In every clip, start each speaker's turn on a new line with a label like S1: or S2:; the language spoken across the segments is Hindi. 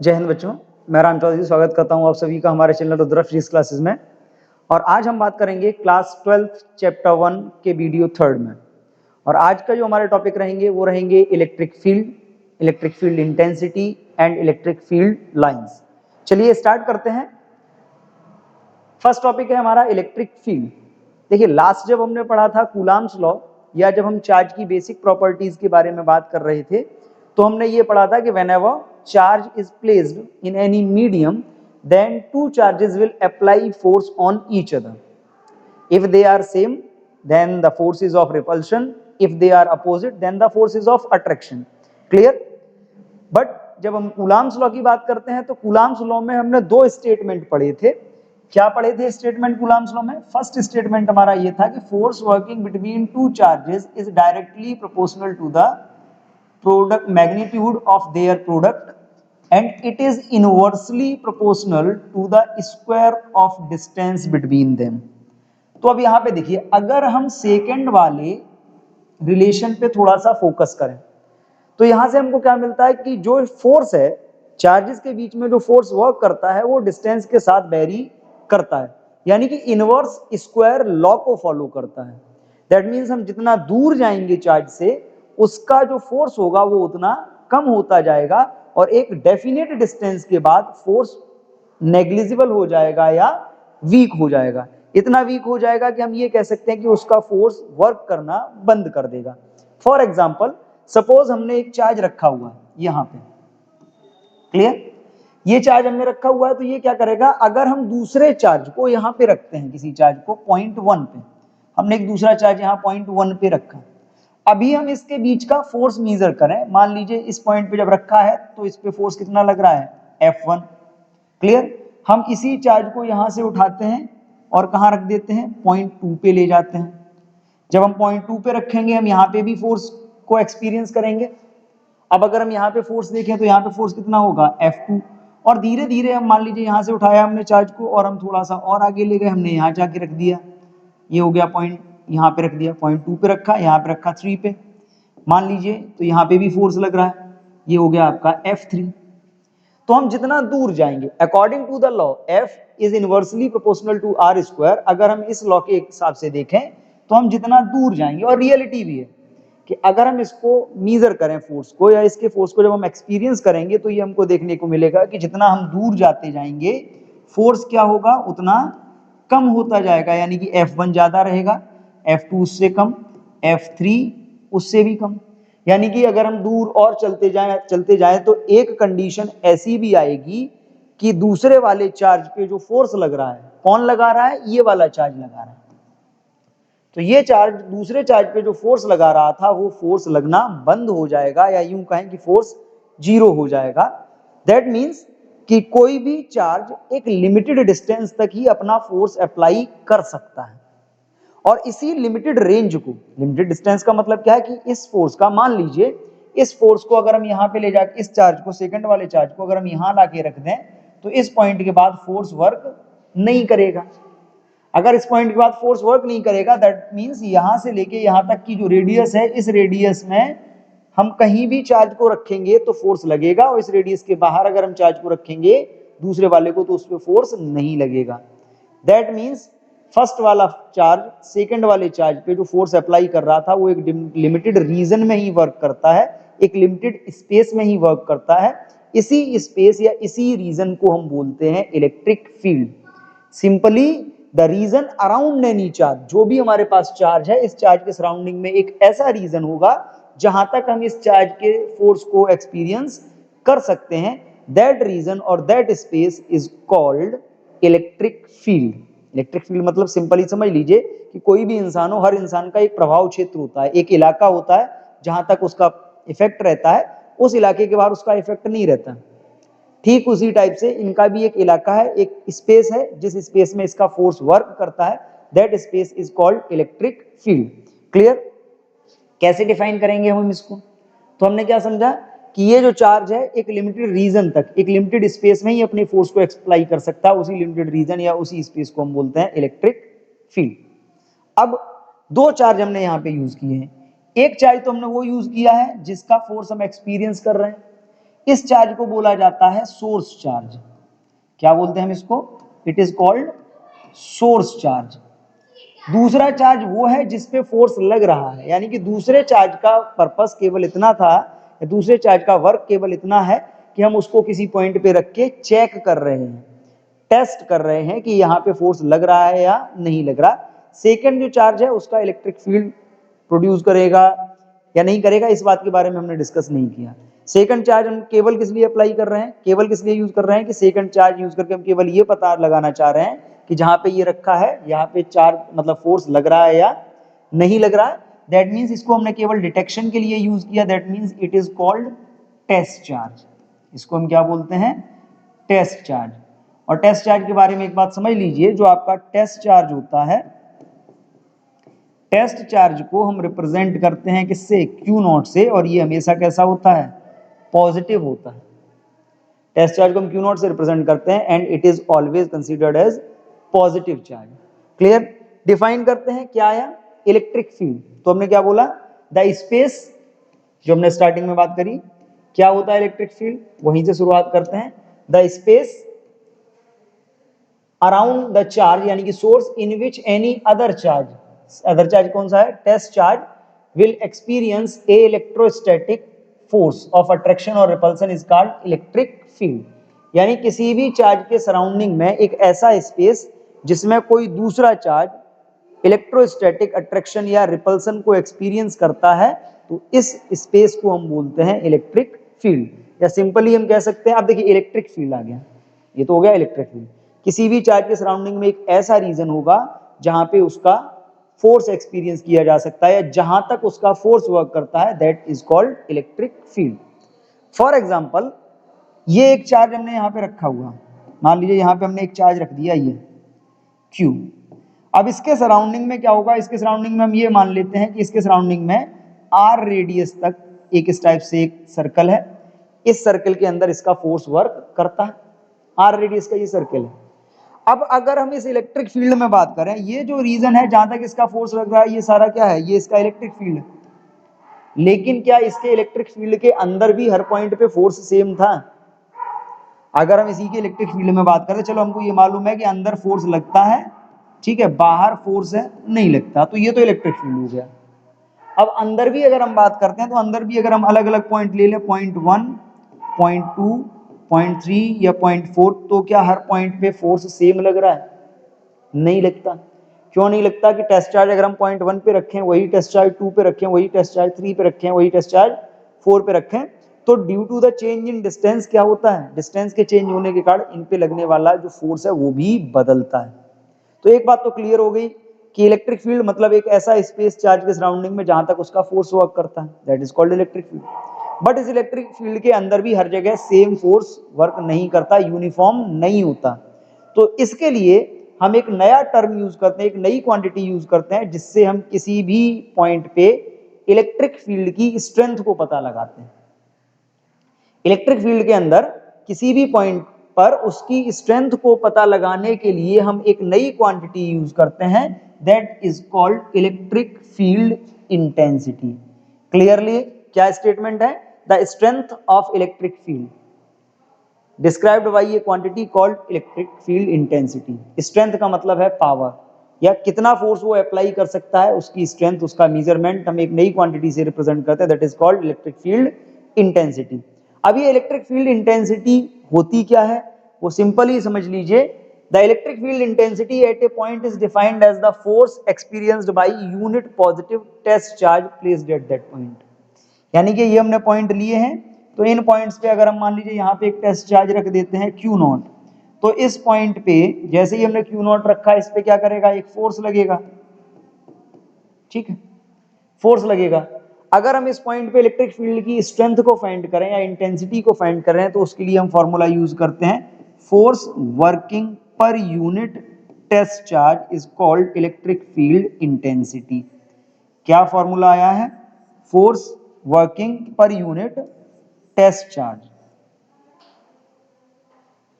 S1: जय हिंद बच्चों, मैं राम चौधरी स्वागत करता हूं आप सभी का हमारे चैनल रुद्रा फिजिक्स क्लासेस में। और आज हम बात करेंगे क्लास 12 चैप्टर 1 के वीडियो 3 में। और आज का जो हमारे टॉपिक रहेंगे वो रहेंगे electric field intensity and electric field lines. चलिए स्टार्ट करते हैं। फर्स्ट टॉपिक है हमारा इलेक्ट्रिक फील्ड। देखिए, लास्ट जब हमने पढ़ा था कूलम्ब्स लॉ, या जब हम चार्ज की बेसिक प्रॉपर्टीज के बारे में बात कर रहे थे, तो हमने ये पढ़ा था कि whenever charge is placed in any medium, then two charges will apply force on each other. If they are same, then the force is of repulsion. If they are opposite, then the force is of attraction. Clear? But जब हम कूलम्ब्स लॉ की बात करते हैं तो कूलम्ब्स लॉ में हमने दो स्टेटमेंट पढ़े थे। क्या पढ़े थे स्टेटमेंट कूलम्ब्स लॉ में? फर्स्ट स्टेटमेंट हमारा ये था कि force working between two charges is directly proportional to the product magnitude of their product and it is inversely proportional to the square of distance between them. तो अब यहां पे देखिए, अगर हम सेकंड वाले रिलेशन पे थोड़ा सा फोकस करें तो यहां से हमको क्या मिलता है कि जो फोर्स है, चार्जेस के बीच में जो फोर्स वर्क करता है वो डिस्टेंस के साथ वेरी करता है, यानी कि इनवर्स स्क्वायर लॉ को फॉलो करता है। दैट मीन्स हम जितना दूर जाएंगे चार्ज से, उसका जो फोर्स होगा वो उतना कम होता जाएगा और एक डेफिनेट डिस्टेंस के बाद फोर्स नेग्लिजिबल हो जाएगा या वीक हो जाएगा। इतना वीक हो जाएगा कि हम ये कह सकते हैं कि उसका फोर्स वर्क करना बंद कर देगा। फॉर एग्जाम्पल, सपोज हमने एक चार्ज रखा हुआ है यहां पे। क्लियर? ये चार्ज हमने रखा हुआ है तो ये क्या करेगा, अगर हम दूसरे चार्ज को यहां पे रखते हैं, किसी चार्ज को पॉइंट 1 पे, हमने एक दूसरा चार्ज यहां पॉइंट 1 पे रखा, अभी हम इसके बीच का फोर्स मेजर करें। मान लीजिए इस पॉइंट पे जब रखा है तो इस पे फोर्स कितना लग रहा है, F1। क्लियर? हम इसी चार्ज को यहां से उठाते हैं और कहां रख देते हैं, पॉइंट 2 पे ले जाते हैं। जब हम पॉइंट 2 पे रखेंगे, हम यहाँ पे भी फोर्स को एक्सपीरियंस करेंगे। अब अगर हम यहाँ पे फोर्स देखें तो यहाँ पे फोर्स कितना होगा, F2। और धीरे धीरे हम मान लीजिए यहाँ से उठाया हमने चार्ज को और हम थोड़ा सा और आगे ले गए, हमने यहाँ जाके रख दिया, ये हो गया पॉइंट, यहाँ पे रख दिया, पॉइंट 2 पे रखा, यहाँ पे रखा 3 पे, मान लीजिए, तो यहाँ पे भी फोर्स लग रहा है, ये हो गया आपका F3। तो हम जितना दूर जाएंगे, according to the law F is inversely proportional to R square, अगर हम इस लॉ के हिसाब से देखें तो हम जितना दूर जाएंगे, और रियलिटी भी है कि अगर हम इसको मीजर करें फोर्स को, या इसके फोर्स को जब हम एक्सपीरियंस करेंगे, तो ये हमको देखने को मिलेगा कि जितना हम दूर जाते जाएंगे फोर्स क्या होगा, उतना कम होता जाएगा, यानी कि F1 ज्यादा रहेगा, F2 उससे कम, F3 उससे भी कम। यानी कि अगर हम दूर और चलते जाएं तो एक कंडीशन ऐसी भी आएगी कि दूसरे वाले चार्ज पे जो फोर्स लग रहा है, कौन लगा रहा है, ये वाला चार्ज लगा रहा है, तो ये चार्ज दूसरे चार्ज पे जो फोर्स लगा रहा था वो फोर्स लगना बंद हो जाएगा, या यूं कहें कि फोर्स जीरो हो जाएगा। दैट मीन्स कि कोई भी चार्ज एक लिमिटेड डिस्टेंस तक ही अपना फोर्स अप्लाई कर सकता है, और इसी लिमिटेड रेंज को, लिमिटेड डिस्टेंस का मतलब क्या है कि इस फोर्स का, मान लीजिए इस फोर्स को अगर हम यहाँ पे ले जाकर, इस चार्ज को, सेकंड वाले चार्ज को अगर हम यहाँ ला के रख दें, तो इस पॉइंट के बाद फोर्स वर्क नहीं करेगा। अगर इस पॉइंट के बाद फोर्स वर्क नहीं करेगा, दैट मीन्स यहां से लेके यहां तक की जो रेडियस है, इस रेडियस में हम कहीं भी चार्ज को रखेंगे तो फोर्स लगेगा, और इस रेडियस के बाहर अगर हम चार्ज को रखेंगे दूसरे वाले को, तो उस पर फोर्स नहीं लगेगा। दैट मीन्स फर्स्ट वाला चार्ज सेकंड वाले चार्ज पे जो फोर्स अप्लाई कर रहा था वो एक लिमिटेड रीजन में ही वर्क करता है, एक लिमिटेड स्पेस में ही वर्क करता है। इसी स्पेस या इसी रीजन को हम बोलते हैं electric field. Simply the region around any charge, जो भी हमारे पास चार्ज है, इस चार्ज के सराउंडिंग में एक ऐसा रीजन होगा जहां तक हम इस चार्ज के फोर्स को एक्सपीरियंस कर सकते हैं, दैट रीजन और that space is called electric field. Electric field मतलब सिंपली समझ लीजिए कि कोई भी इंसान हो, हर इंसान का एक प्रभाव क्षेत्र होता है, एक इलाका होता है जहां तक उसका इफेक्ट रहता है, उस इलाके के बाहर उसका इफेक्ट नहीं रहता। ठीक उसी टाइप से इनका भी एक इलाका है, एक स्पेस है, जिस स्पेस में इसका फोर्स वर्क करता है, that space is called electric field. Clear? कैसे डिफाइन करेंगे हम इसको? तो हमने क्या समझा कि ये जो चार्ज है एक लिमिटेड रीजन तक, एक लिमिटेड स्पेस में ही अपने फोर्स को एक्सप्लाई कर सकता है, उसी लिमिटेड रीजन या उसी स्पेस को हम बोलते हैं इलेक्ट्रिक फील्ड। अब दो चार्ज हमने यहाँ पे यूज किए हैं। एक चार्ज तो हमने वो यूज किया है जिसका फोर्स हम एक्सपीरियंस कर रहे हैं, इस चार्ज को बोला जाता है सोर्स चार्ज। क्या बोलते हैं हम इसको? It is called source charge. दूसरा चार्ज वो है जिस पे फोर्स लग रहा है, यानी कि दूसरे चार्ज का पर्पस केवल इतना था, या दूसरे चार्ज का वर्क केवल इतना है कि हम उसको किसी पॉइंट पे रख के चेक कर रहे हैं, टेस्ट कर रहे हैं कि यहाँ पे फोर्स लग रहा है या नहीं लग रहा। सेकंड जो चार्ज है उसका इलेक्ट्रिक फील्ड प्रोड्यूस करेगा या नहीं करेगा, इस बात के बारे में हमने डिस्कस नहीं किया। सेकंड चार्ज हम केवल किस लिए अप्लाई कर रहे हैं, केवल किस लिए यूज कर रहे हैं कि सेकंड चार्ज यूज करके हम केवल ये पता लगाना चाह रहे हैं कि जहां पे ये रखा है यहाँ पे चार्ज मतलब फोर्स लग रहा है या नहीं लग रहा है। दैट मीन्स इसको हमने केवल डिटेक्शन के लिए यूज किया। That means it is called test charge. इसको हम क्या बोलते हैं? Test charge. और टेस्ट चार्ज के बारे में एक बात समझ लीजिए, जो आपका टेस्ट चार्ज होता है, टेस्ट चार्ज को हम रिप्रेजेंट करते हैं किससे? क्यू नॉट से, और ये हमेशा कैसा होता है? पॉजिटिव होता है। टेस्ट चार्ज को हम क्यू नॉट से रिप्रेजेंट करते हैं and it is always considered as positive charge. Clear? Define करते हैं क्या आया? Electric field. तो हमने क्या बोला? द स्पेस, जो हमने स्टार्टिंग में बात करी, क्या होता है इलेक्ट्रिक फील्ड, वहीं से शुरुआत करते हैं। The space around the charge, यानी कि source in which any other charge, other charge कौन सा है? Test charge, will experience a electrostatic force of attraction और repulsion is called electric field. यानी किसी भी चार्ज के सराउंडिंग में एक ऐसा स्पेस जिसमें कोई दूसरा चार्ज इलेक्ट्रोस्टैटिक अट्रैक्शन या रिपल्सन को एक्सपीरियंस करता है, तो इस स्पेस को हम बोलते हैं इलेक्ट्रिक फील्ड। या सिंपली हम कह सकते हैं, अब देखिए इलेक्ट्रिक फील्ड आ गया, ये तो हो गया इलेक्ट्रिक फील्ड। किसी भी चार्ज के सराउंडिंग में एक ऐसा रीजन होगा जहां पे उसका फोर्स एक्सपीरियंस किया जा सकता है, जहां तक उसका फोर्स वर्क करता है, that is called electric field. For example, ये एक चार्ज हमने यहां पे रखा हुआ, मान लीजिए यहां पे हमने एक चार्ज रख दिया ये Q। अब इसके सराउंडिंग में क्या होगा? इसके सराउंडिंग में हम ये मान लेते हैं कि इसके सराउंडिंग में R रेडियस तक एक इस टाइप से एक सर्कल है, इस सर्कल के अंदर इसका फोर्स वर्क करता है, R रेडियस का ये सर्कल है। अब अगर हम इस इलेक्ट्रिक फील्ड में बात करें, ये जो रीजन है जहां तक इसका फोर्स लग रहा है, ये सारा क्या है? ये इसका इलेक्ट्रिक फील्ड है। लेकिन क्या इसके इलेक्ट्रिक फील्ड के अंदर भी हर पॉइंट पे फोर्स सेम था? अगर हम इसी के इलेक्ट्रिक फील्ड में बात करें, चलो हमको ये मालूम है कि अंदर फोर्स लगता है, ठीक है, बाहर फोर्स है नहीं लगता, तो ये तो इलेक्ट्रिक फील्ड हो गया। अब अंदर भी अगर हम बात करते हैं, तो अंदर भी अगर हम अलग अलग पॉइंट ले लें, पॉइंट 1, पॉइंट 2, पॉइंट 3 या पॉइंट 4, तो क्या हर पॉइंट पे फोर्स सेम लग रहा है? नहीं लगता। क्यों नहीं लगता? कि टेस्ट चार्ज अगर हम पॉइंट 1 पे रखें, वही टेस्ट चार्ज 2 पे रखें, वही टेस्ट चार्ज 3 पे रखें, वही टेस्ट चार्ज 4 पे रखें, तो due to the change in distance क्या होता है? डिस्टेंस के चेंज होने के कारण इन पे लगने वाला जो फोर्स है वो भी बदलता है। तो एक बात तो क्लियर हो गई कि इलेक्ट्रिक फील्ड मतलब एक ऐसा स्पेस चार्ज के सराउंडिंग में जहां तक उसका फोर्स वर्क करता है, that is called electric field. But इस इलेक्ट्रिक फील्ड के अंदर भी हर जगह सेम फोर्स वर्क नहीं करता, यूनिफॉर्म नहीं होता। तो इसके लिए हम एक नया टर्म यूज करते हैं, एक नई क्वांटिटी यूज करते हैं, जिससे हम किसी भी पॉइंट पे इलेक्ट्रिक फील्ड की स्ट्रेंथ को पता लगाते हैं। इलेक्ट्रिक फील्ड के अंदर किसी भी पॉइंट पर उसकी स्ट्रेंथ को पता लगाने के लिए हम एक नई क्वांटिटी यूज करते हैं, that is called electric field intensity. Clearly क्या स्टेटमेंट है? The strength of electric field described bye A quantity called electric field intensity. Strength का मतलब है पावर, या कितना फोर्स वो अप्लाई कर सकता है, उसकी स्ट्रेंथ, उसका मेजरमेंट हम एक नई क्वांटिटी से रिप्रेजेंट करते हैं, that is called electric field intensity. अब ये इलेक्ट्रिक फील्ड इंटेंसिटी होती क्या है? वो सिंपल ही समझ लीजिए, the electric field intensity at a point is defined as the force experienced by unit positive test charge placed at that point. यानी कि ये हमने पॉइंट लिए हैं, तो इन पॉइंट्स पे अगर हम मान लीजिए यहाँ पे एक टेस्ट चार्ज रख देते हैं Q नॉट, तो इस पॉइंट पे जैसे ही हमने Q नॉट रखा, इस पे क्या करेगा? एक फोर्स लगेगा, ठीक है, फोर्स लगेगा। अगर हम इस पॉइंट पे इलेक्ट्रिक फील्ड की स्ट्रेंथ को फाइंड करें या इंटेंसिटी को फाइंड करें, तो उसके लिए हम फॉर्मूला यूज करते हैं, force working per unit test charge is called electric field intensity. क्या फॉर्मूला आया है? Force working per unit test charge,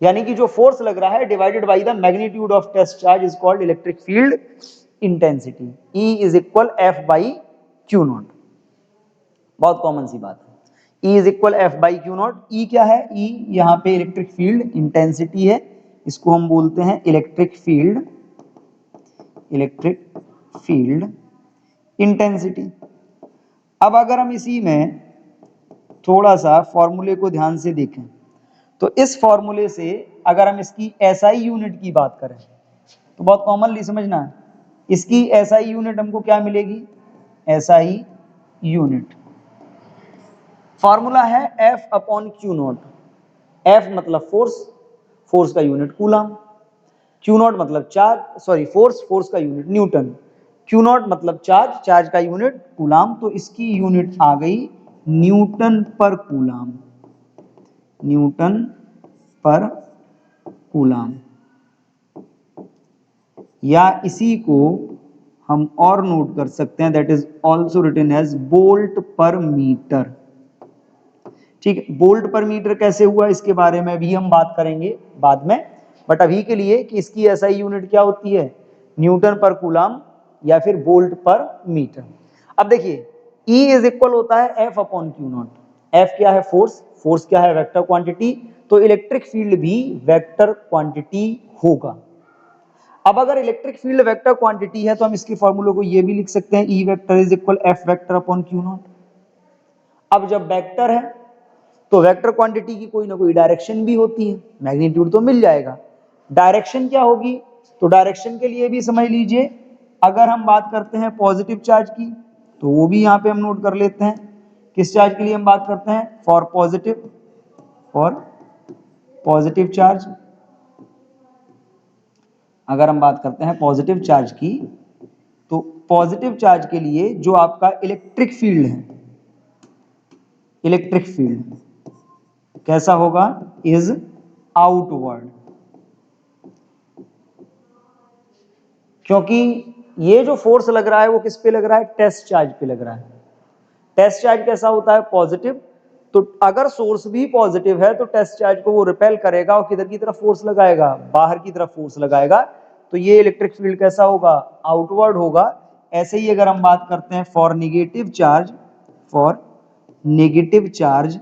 S1: यानी कि जो फोर्स लग रहा है divided by the magnitude of test charge is called electric field intensity. E is equal F by Q not. बहुत कॉमन सी बात है। E is equal F by Q not. E क्या है? ई यहाँ पे इलेक्ट्रिक फील्ड इंटेंसिटी है, इसको हम बोलते हैं इलेक्ट्रिक फील्ड इंटेंसिटी। अब अगर हम इसी में थोड़ा सा फॉर्मूले को ध्यान से देखें तो इस फॉर्मूले से अगर हम इसकी एसआई यूनिट की बात करें तो बहुत कॉमनली समझना है, इसकी एसआई यूनिट हमको क्या मिलेगी? एसआई यूनिट फॉर्मूला है F upon Q not. F मतलब फोर्स, फोर्स का यूनिट कूलम, क्यू नॉट मतलब चार्ज, सॉरी फोर्स का यूनिट न्यूटन, क्यू नॉट मतलब चार्ज, चार्ज का यूनिट कूलम, तो इसकी यूनिट आ गई न्यूटन पर कूलम, न्यूटन पर कूलम। या इसी को हम और नोट कर सकते हैं, that is also written as volt per metre. ठीक है, वोल्ट पर मीटर कैसे हुआ इसके बारे में भी हम बात करेंगे बाद में, बट अभी के लिए कि इसकी एसआई यूनिट क्या होती है? न्यूटन पर कूलम या फिर वोल्ट पर मीटर। अब देखिए E इज इक्वल होता है F upon Q not. F क्या है? फोर्स, फोर्स क्या है? वेक्टर क्वांटिटी, तो इलेक्ट्रिक फील्ड भी वेक्टर क्वांटिटी होगा। अब अगर इलेक्ट्रिक फील्ड वेक्टर क्वांटिटी है तो हम इसके फॉर्मूले को ये भी लिख सकते हैं, ई vector is equal F vector upon Q not. अब जब वेक्टर है तो वेक्टर क्वांटिटी की कोई ना कोई डायरेक्शन भी होती है, मैग्नीट्यूड तो मिल जाएगा, डायरेक्शन क्या होगी? तो डायरेक्शन के लिए भी समझ लीजिए, अगर हम बात करते हैं पॉजिटिव चार्ज की तो वो भी यहाँ पे हम नोट कर लेते हैं। किस चार्ज के लिए हम बात करते हैं? For positive charge. अगर हम बात करते हैं पॉजिटिव चार्ज की तो पॉजिटिव चार्ज के लिए जो आपका इलेक्ट्रिक फील्ड है, इलेक्ट्रिक फील्ड कैसा होगा? Is outward. क्योंकि ये जो फोर्स लग रहा है वो किस पे लग रहा है? टेस्ट चार्ज पे लग रहा है। टेस्ट चार्ज कैसा होता है? पॉजिटिव। तो अगर सोर्स भी पॉजिटिव है तो टेस्ट चार्ज को वो रिपेल करेगा और किधर की तरफ फोर्स लगाएगा? बाहर की तरफ फोर्स लगाएगा। तो ये इलेक्ट्रिक फील्ड कैसा होगा? आउटवर्ड होगा। ऐसे ही अगर हम बात करते हैं फॉर नेगेटिव चार्ज,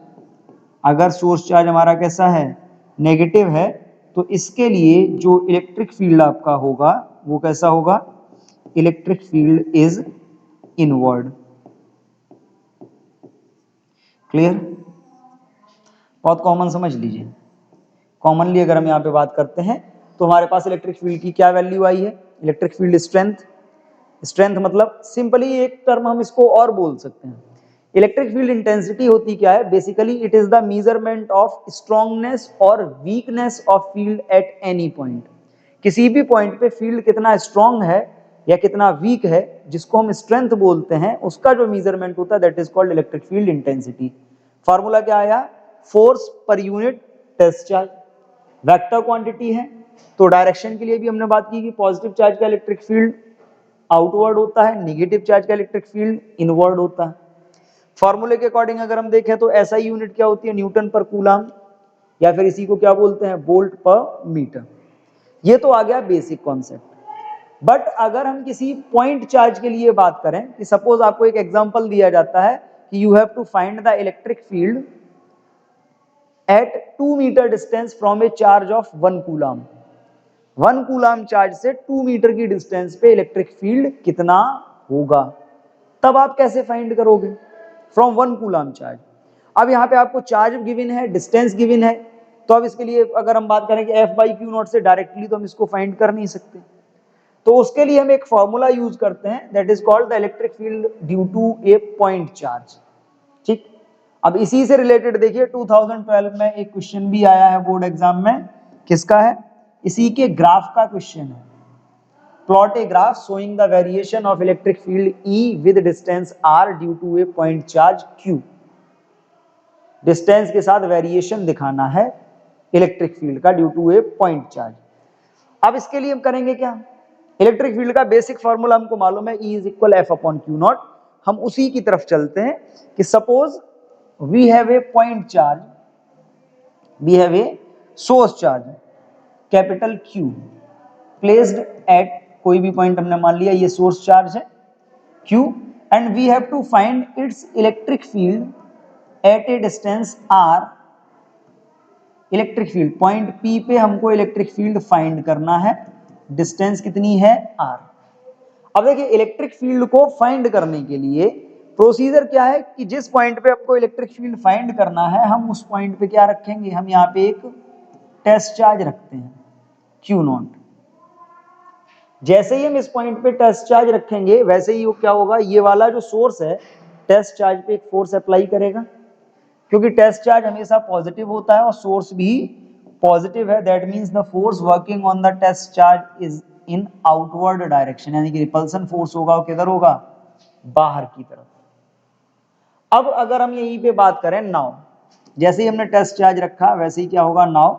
S1: अगर सोर्स चार्ज हमारा कैसा है? नेगेटिव है, तो इसके लिए जो इलेक्ट्रिक फील्ड आपका होगा वो कैसा होगा? Electric field is inward. Clear? बहुत कॉमन समझ लीजिए। कॉमनली अगर हम यहाँ पे बात करते हैं तो हमारे पास इलेक्ट्रिक फील्ड की क्या वैल्यू आई है? Electric field strength. स्ट्रेंथ मतलब सिंपली एक टर्म हम इसको और बोल सकते हैं, इलेक्ट्रिक फील्ड इंटेंसिटी होती क्या है? Basically it is the measurement of strongness और weakness of field at any point. किसी भी पॉइंट पे फील्ड कितना स्ट्रॉन्ग है या कितना वीक है, जिसको हम स्ट्रेंथ बोलते हैं, उसका जो मेजरमेंट होता है that is called electric field intensity. Formula क्या आया? Force per unit test charge. Vector quantity है तो डायरेक्शन के लिए भी हमने बात की कि पॉजिटिव चार्ज का इलेक्ट्रिक फील्ड आउटवर्ड होता है, नेगेटिव चार्ज का इलेक्ट्रिक फील्ड इनवर्ड होता है। फॉर्मूले के अकॉर्डिंग अगर हम देखें तो एसआई यूनिट क्या होती है? न्यूटन पर कूलम, या फिर इसी को क्या बोलते हैं? Volt per metre. ये तो आ गया बेसिक कॉन्सेप्ट। बट अगर हम किसी पॉइंट चार्ज के लिए बात करें कि सपोज आपको एक एग्जांपल दिया जाता है कि you have to find the electric field at 2 metre distance from a charge of 1 coulomb. 1 coulomb charge से 2 मीटर की डिस्टेंस पे इलेक्ट्रिक फील्ड कितना होगा? तब आप कैसे फाइंड करोगे? From 1 coulomb charge. अब यहाँ पे आपको चार्ज गिवन है, डिस्टेंस गिवन है, तो अब इसके लिए अगर हम बात करें कि एफ बाई क्यू नॉट से डायरेक्टली तो हम इसको फाइंड कर नहीं सकते, तो उसके लिए हम एक फॉर्मूला यूज करते हैं that is called the electric field due to a point charge. ठीक, अब इसी से रिलेटेड देखिए 2012 में एक क्वेश्चन भी आया है बोर्ड एग्जाम में। किसका है? इसी के ग्राफ का क्वेश्चन है। Plot a graph showing the variation of electric field E with distance R due to a point charge Q। Distance के साथ वेरिएशन दिखाना है इलेक्ट्रिक फील्ड का due to a point charge. अब इसके लिए हम करेंगे क्या? इलेक्ट्रिक फील्ड का बेसिक फॉर्मूला हमको मालूम है, E is equal F upon Q naught. हम उसी की तरफ चलते हैं कि suppose we have a point charge, we have a source charge capital Q placed at, कोई भी पॉइंट हमने मान लिया ये सोर्स चार्ज है Q, and we have to find its electric field at a distance R electric field, point P पे हमको इलेक्ट्रिक फील्ड फाइंड करना है, डिस्टेंस कितनी है आर। अब देखिए इलेक्ट्रिक फील्ड को फाइंड करने के लिए प्रोसीजर क्या है कि जिस पॉइंट पे आपको इलेक्ट्रिक फील्ड फाइंड करना है हम उस पॉइंट पे क्या रखेंगे, हम यहाँ पे एक टेस्ट चार्ज रखते हैं क्यू नॉट। जैसे ही हम इस पॉइंट पे टेस्ट चार्ज रखेंगे वैसे ही वो क्या होगा, ये वाला जो सोर्स है टेस्ट चार्ज पे एक फोर्स अप्लाई करेगा, क्योंकि टेस्ट चार्ज हमेशा पॉजिटिव होता है और सोर्स भी पॉजिटिव है, that means the force working on the test charge is in outward direction, यानी कि रिपल्सन फोर्स होगा वो किधर होगा, बाहर की तरफ। अब अगर हम यहीं पे बात करें नाउ, जैसे ही हमने टेस्ट चार्ज रखा वैसे ही क्या होगा, now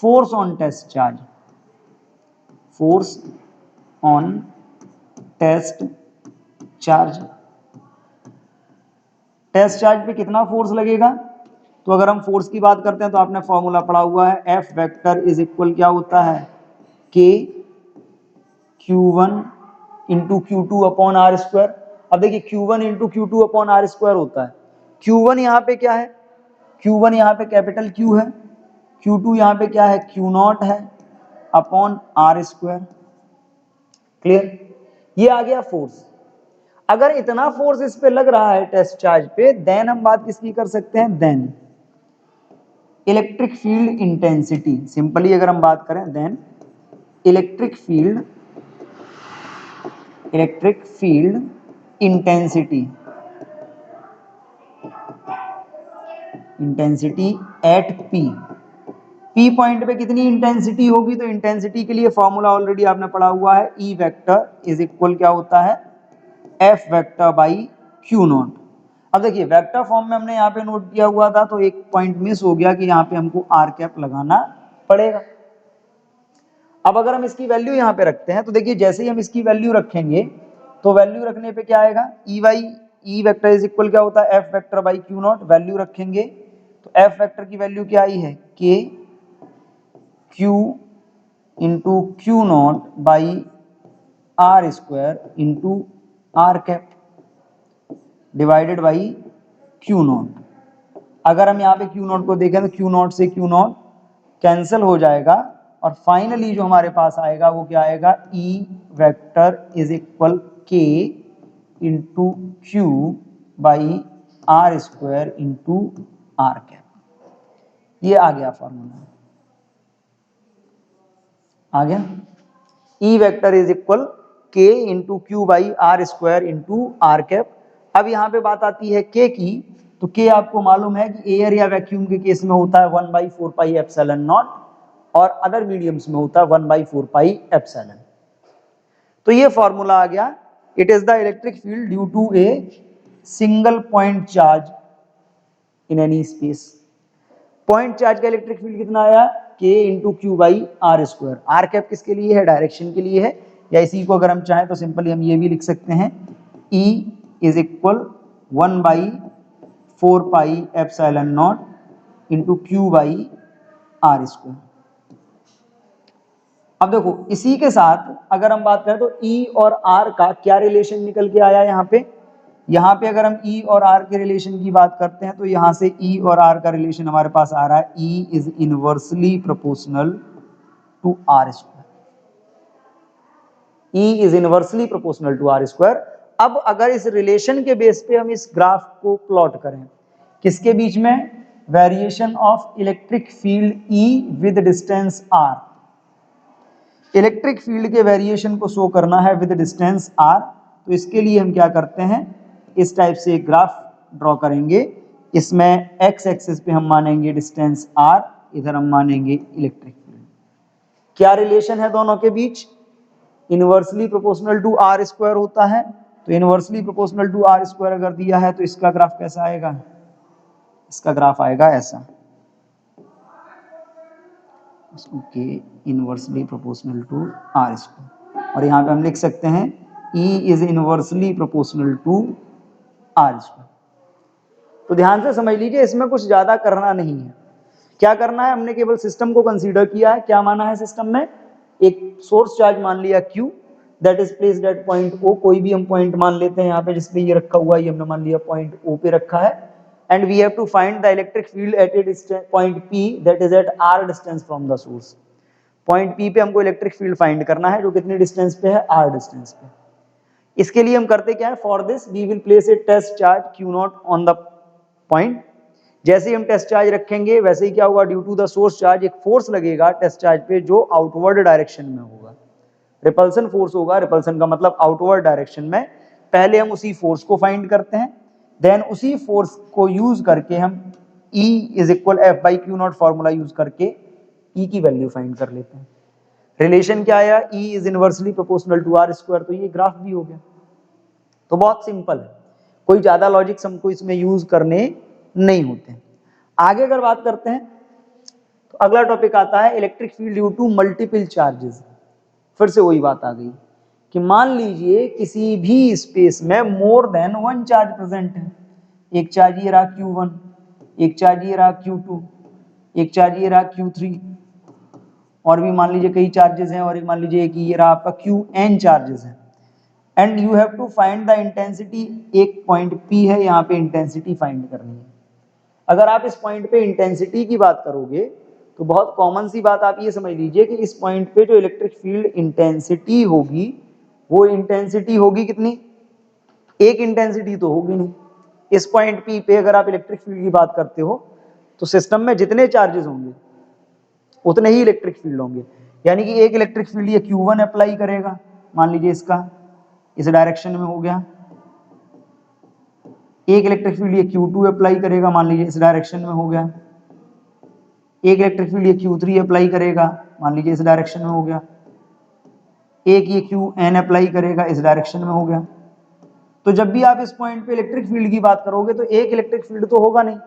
S1: force on test charge, force on test charge, test charge पे कितना फोर्स लगेगा, तो अगर हम फोर्स की बात करते हैं तो आपने फॉर्मूला पढ़ा हुआ है, एफ वेक्टर इज इक्वल क्या होता है, के Q1 into Q2 upon are square. अब देखिए Q1 into Q2 upon are square होता है, Q1 यहाँ पे क्या है, Q1 यहाँ पे कैपिटल Q है, Q2 यहाँ पे क्या है, Q नॉट है अपॉन आर स्क्वायर। क्लियर, ये आ गया फोर्स। अगर इतना फोर्स इस पे लग रहा है टेस्ट चार्ज पे, देन हम बात किसकी कर सकते हैं, then electric field intensity. Simply अगर हम बात करें then electric field intensity at P point पे कितनी इंटेंसिटी होगी, तो इंटेंसिटी के लिए फॉर्मूला ऑलरेडी आपने पढ़ा हुआ है, ई वेक्टर इज इक्वल क्या होता है, F vector by Q not. अब देखिए वेक्टर फॉर्म में हमने यहाँ पे नोट किया हुआ था तो एक पॉइंट मिस हो गया कि यहाँ पे हमको आर कैप लगाना पड़ेगा। अब अगर हम इसकी वैल्यू यहाँ पे रखते हैं तो देखिए जैसे ही हम इसकी वैल्यू रखेंगे तो वैल्यू रखने पे क्या आएगा, ई वेक्टर इज इक्वल क्या होता है, F vector by Q not. Value रखेंगे तो एफ वेक्टर की वैल्यू क्या आई है, K Q into Q naught by are square into R cap divided by Q naught. अगर हम यहाँ पे क्यू नॉट को देखें तो क्यू नॉट से क्यू नॉट कैंसिल हो जाएगा और फाइनली जो हमारे पास आएगा वो क्या आएगा, E vector is equal K into Q by are square into R cap. ये आ गया फॉर्मूला, आ गया, E vector is equal K into Q by are square into R cap. अब यहाँ पे बात आती है के की, तो के आपको मालूम है कि एयर या वैक्यूम के केस में होता है 1/4 पाई एप्सिलॉन नॉट और अदर मीडियम्स में होता है 1/4 पाई एप्सिलॉन। तो ये फॉर्मूला आ गया, it is the electric field due to a single point charge in any space. Point charge का इलेक्ट्रिक फील्ड कितना आया, K into Q by are square. R cap किसके लिए है, डायरेक्शन के लिए है, या इसी को अगर हम चाहें तो सिंपली हम ये भी लिख सकते हैं, E is equal 1/4 pi epsilon not into Q by are square. अब देखो इसी के साथ अगर हम बात करें तो ई और आर का क्या रिलेशन निकल के आया यहाँ पे अगर हम E और R के रिलेशन की बात करते हैं तो यहाँ से E और R का रिलेशन हमारे पास आ रहा है, E is inversely proportional to are square, E is inversely proportional to are square. अब अगर इस रिलेशन के बेस पे हम इस ग्राफ को प्लॉट करें, किसके बीच में, variation of electric field E with distance R, electric field के वेरिएशन को शो करना है विद डिस्टेंस R, तो इसके लिए हम क्या करते हैं, इस टाइप से एक ग्राफ ड्रॉ करेंगे, इसमें एक्स एक्सिस पे हम मानेंगे डिस्टेंस r, इधर हम मानेंगे इलेक्ट्रिक फील्ड। क्या रिलेशन है दोनों के बीच, inversely proportional to are square होता है, तो inversely proportional to are square अगर दिया है तो इसका ग्राफ कैसा आएगा, इसका ग्राफ आएगा ऐसा, okay, inversely proportional to are square. और यहाँ पे हम लिख सकते हैं E is inversely proportional to are square. तो ध्यान से समझ लीजिए, इसमें कुछ ज्यादा करना नहीं है। क्या करना है, हमने केवल सिस्टम को कंसीडर किया है। क्या माना है सिस्टम में, एक सोर्स चार्ज मान लिया Q, that is placed at point O, कोई भी हम पॉइंट मान लेते हैं यहाँ पे जिसपे ये रखा हुआ है, ये हमने मान लिया पॉइंट O पे रखा है। and we have to find the electric field at a point P that is at r distance from the source. Point P पे हमको इलेक्ट्रिक फील्ड फाइंड करना है जो कितनी डिस्टेंस पे है, r डिस्टेंस पे। इसके लिए हम करते क्या है, for this we will place a test charge Q0 on the point. जैसे ही हम टेस्ट चार्ज रखेंगे वैसे ही क्या होगा, due to the source charge एक फोर्स लगेगा टेस्ट चार्ज पे जो आउटवर्ड डायरेक्शन में होगा, रिपल्सन फोर्स होगा। रिपल्सन का मतलब आउटवर्ड डायरेक्शन में। पहले हम उसी फोर्स को फाइंड करते हैं, देन उसी फोर्स को यूज करके हम E is equal F by Q naught formula use करके E की वैल्यू फाइंड कर लेते हैं। रिलेशन क्या आया, E is inversely proportional to are square, तो ये ग्राफ भी हो गया। तो बहुत सिंपल है, कोई ज्यादा लॉजिक्स हमको इसमें यूज करने नहीं होते। आगे अगर बात करते हैं तो अगला टॉपिक आता है electric field due to multiple charges. फिर से वही बात आ गई कि मान लीजिए किसी भी स्पेस में more than one charge present है। एक चार्ज ये रहा Q1, एक चार्ज ये रहा Q2, एक चार्ज ये रहा Q3, और भी मान लीजिए कई चार्जेस हैं, और एक मान लीजिए कि ये रहा आपका Qn चार्जेस हैं। And you have to find the intensity. एक पॉइंट P है, यहाँ पे इंटेंसिटी फाइंड करनी है। अगर आप इस पॉइंट पे इंटेंसिटी की बात करोगे तो बहुत कॉमन सी बात आप ये समझ लीजिए कि इस पॉइंट पे जो इलेक्ट्रिक फील्ड इंटेंसिटी होगी वो इंटेंसिटी होगी कितनी, एक इंटेंसिटी तो होगी नहीं। इस पॉइंट P पे अगर आप इलेक्ट्रिक फील्ड की बात करते हो तो सिस्टम में जितने चार्जेस होंगे उतने ही इलेक्ट्रिक फील्ड होंगे। यानी कि एक इलेक्ट्रिक फील्ड ये Q1 अप्लाई करेगा, मान लीजिए इसका इस डायरेक्शन में हो गया। एक इलेक्ट्रिक फील्ड ये Q2 अप्लाई करेगा, मान लीजिए इस डायरेक्शन में हो गया। एक इलेक्ट्रिक फील्ड ये Q3 अप्लाई करेगा, मान लीजिए इस डायरेक्शन में हो गया। एक ये Qn अप्लाई करेगा, इस डायरेक्शन में हो गया। तो जब भी आप इस पॉइंट पे इलेक्ट्रिक फील्ड की बात करोगे तो एक इलेक्ट्रिक फील्ड तो होगा नहीं।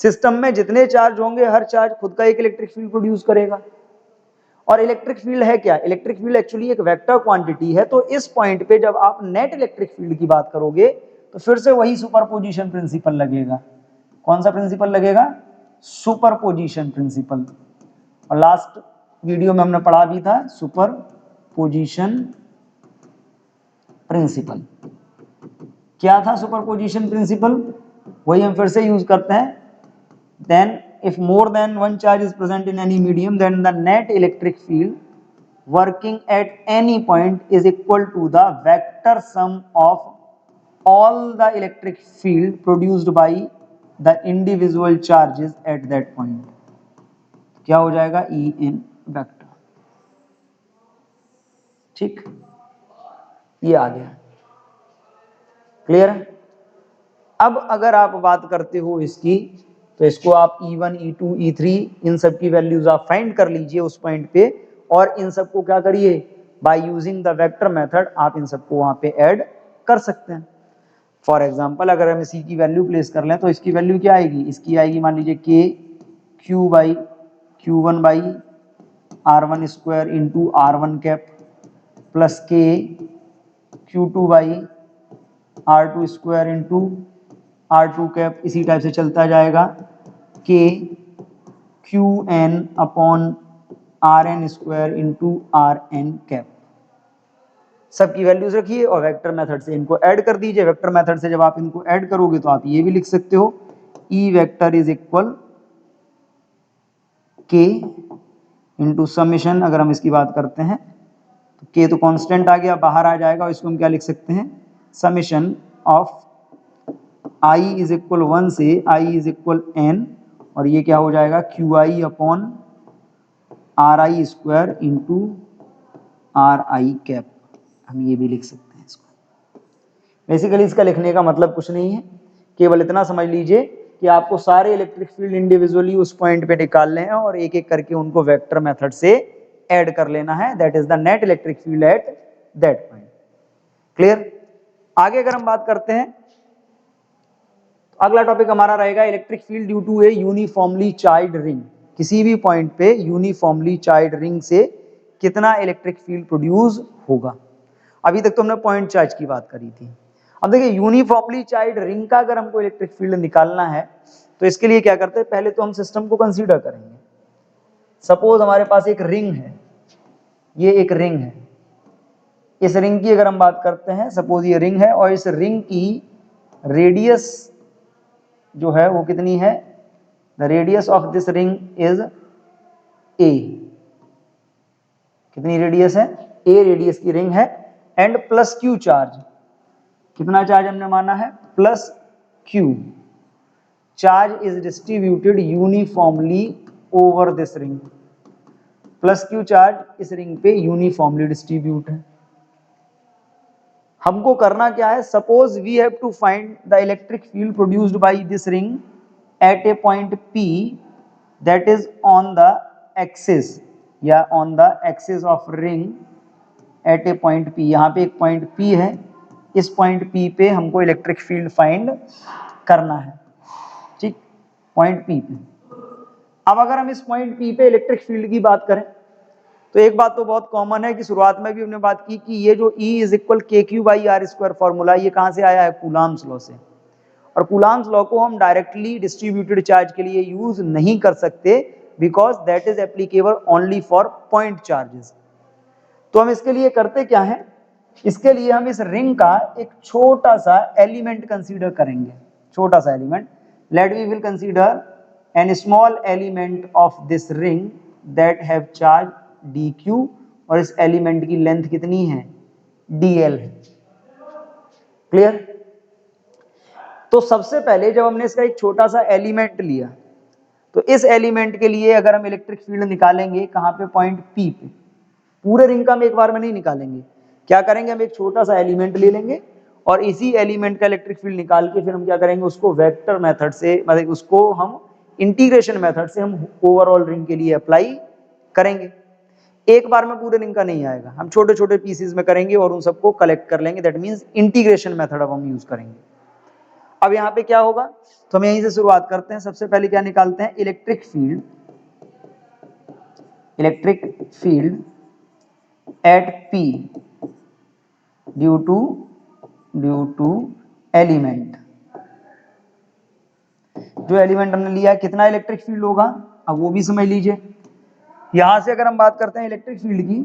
S1: सिस्टम में जितने चार्ज होंगे हर चार्ज खुद का एक इलेक्ट्रिक फील्ड प्रोड्यूस करेगा। और इलेक्ट्रिक फील्ड है क्या, इलेक्ट्रिक फील्ड एक्चुअली एक वेक्टर क्वांटिटी है। तो इस पॉइंट पे जब आप नेट इलेक्ट्रिक फील्ड की बात करोगे तो फिर से वही सुपरपोजिशन प्रिंसिपल लगेगा। कौन सा प्रिंसिपल लगेगा, सुपरपोजिशन प्रिंसिपल। और लास्ट वीडियो में हमने पढ़ा भी था सुपरपोजिशन प्रिंसिपल। क्या था सुपरपोजिशन प्रिंसिपल, वही हम फिर से यूज करते हैं। Then if more than one charge is present in any medium, then the net electric field working at any point is equal to the vector sum of all the electric field produced by the individual charges at that point। क्या हो जाएगा, E in vector। ठीक, ये आ गया, क्लियर है। अब अगर आप बात करते हो इसकी तो इसको आप E1, E2, E3 इन सब की वैल्यूज आप फाइंड कर लीजिए उस पॉइंट पे, और इन सबको क्या करिए, by using the vector method आप इन सबको वहां पे ऐड कर सकते हैं। फॉर एग्जांपल अगर हम इसी की वैल्यू प्लेस कर लें तो इसकी वैल्यू क्या आएगी, इसकी आएगी मान लीजिए K Q by Q1 by R1 square into R1 cap plus K Q2 by R2 square into R2 cap, इसी टाइप से चलता जाएगा। K Qn upon Rn square into Rn cap. सबकी वैल्यूज रखिए और वेक्टर मेथड से इनको ऐड कर दीजिए। वेक्टर मेथड से जब आप इनको ऐड करोगे तो आप ये भी लिख सकते हो E vector is equal K into summation. अगर हम इसकी बात करते हैं तो K तो कांस्टेंट आ गया, बाहर आ जाएगा, इसको हम क्या लिख सकते हैं, summation of I is equal 1 से I इज इक्वल n, और ये क्या हो जाएगा QI upon RI square into RI cap. हम ये भी लिख सकते हैं इसको। बेसिकली इसका लिखने का मतलब कुछ नहीं है, केवल इतना समझ लीजिए कि आपको सारे इलेक्ट्रिक फील्ड इंडिविजुअली उस पॉइंट पे निकालने हैं और एक एक करके उनको वेक्टर मेथड से ऐड कर लेना है। That is the net electric field eight that point. Clear. आगे अगर हम बात करते हैं तो अगला टॉपिक हमारा रहेगा electric field due to a uniformly charged ring. किसी भी पॉइंट पे यूनिफॉर्मली चार्ज्ड रिंग से कितना इलेक्ट्रिक फील्ड प्रोड्यूस होगा। अभी तक तो हमने पॉइंट चार्ज की बात करी थी। अब देखिए यूनिफॉर्मली चार्ज्ड रिंग का अगर हमको इलेक्ट्रिक फील्ड निकालना है तो इसके लिए क्या करते हैं, पहले तो हम सिस्टम को कंसीडर करेंगे। सपोज हमारे पास एक रिंग है, ये एक रिंग है। इस रिंग की अगर हम बात करते हैं, सपोज ये रिंग है और इस रिंग की रेडियस जो है वो कितनी है, the radius of this ring is a, कितनी रेडियस है, ए रेडियस की रिंग है, एंड प्लस क्यू चार्ज, कितना चार्ज हमने माना है, plus Q charge is distributed uniformly over this ring, plus Q charge इस रिंग पे यूनिफॉर्मली डिस्ट्रीब्यूट है। हमको करना क्या है, suppose we have to find the electric field produced by this ring at a point P that is on the axis या on the axis of ring at a point P। यहाँ पे एक पॉइंट P है, इस पॉइंट P पे हमको इलेक्ट्रिक फील्ड फाइंड करना है, ठीक, पॉइंट P पे। अब अगर हम इस पॉइंट P पे इलेक्ट्रिक फील्ड की बात करें तो एक बात तो बहुत कॉमन है कि शुरुआत में भी हमने बात की कि ये जो E is equal KQ/R² formula, ये कहां से आया है, कूलाम्स लॉ से। और कूलाम्स लॉ को हम डायरेक्टली डिस्ट्रीब्यूटेड चार्ज के लिए यूज नहीं कर सकते because that is applicable only for point charges. तो हम इसके लिए करते क्या है, इसके लिए हम इस रिंग का एक छोटा सा एलिमेंट कंसीडर करेंगे, छोटा सा element. Let we will consider an small element of this ring that have charge dq, और इस एलिमेंट की लेंथ कितनी है, dl है। क्लियर। तो सबसे पहले जब हमने इसका एक छोटा सा एलिमेंट लिया तो इस एलिमेंट के लिए अगर हम इलेक्ट्रिक फील्ड निकालेंगे कहां पे, पॉइंट P पे, पूरे रिंग का हम एक बार में नहीं निकालेंगे। क्या करेंगे, हम एक छोटा सा एलिमेंट ले लेंगे और इसी एलिमेंट का इलेक्ट्रिक फील्ड निकाल के फिर हम क्या करेंगे, उसको वेक्टर मेथड से, मतलब उसको हम इंटीग्रेशन मेथड से हम ओवरऑल रिंग के लिए अप्लाई करेंगे। एक बार में पूरे रिंग का नहीं आएगा, हम छोटे छोटे पीसेस में करेंगे और उन सबको कलेक्ट कर लेंगे, दैट मींस इंटीग्रेशन मेथड अब हम यूज करेंगे। अब यहाँ पे क्या होगा, तो हम यहीं से शुरुआत करते हैं। सबसे पहले क्या निकालते हैं, electric field, electric field at P due to element. जो एलिमेंट हमने लिया कितना इलेक्ट्रिक फील्ड होगा, अब वो भी समझ लीजिए। यहां से अगर हम बात करते हैं इलेक्ट्रिक फील्ड की,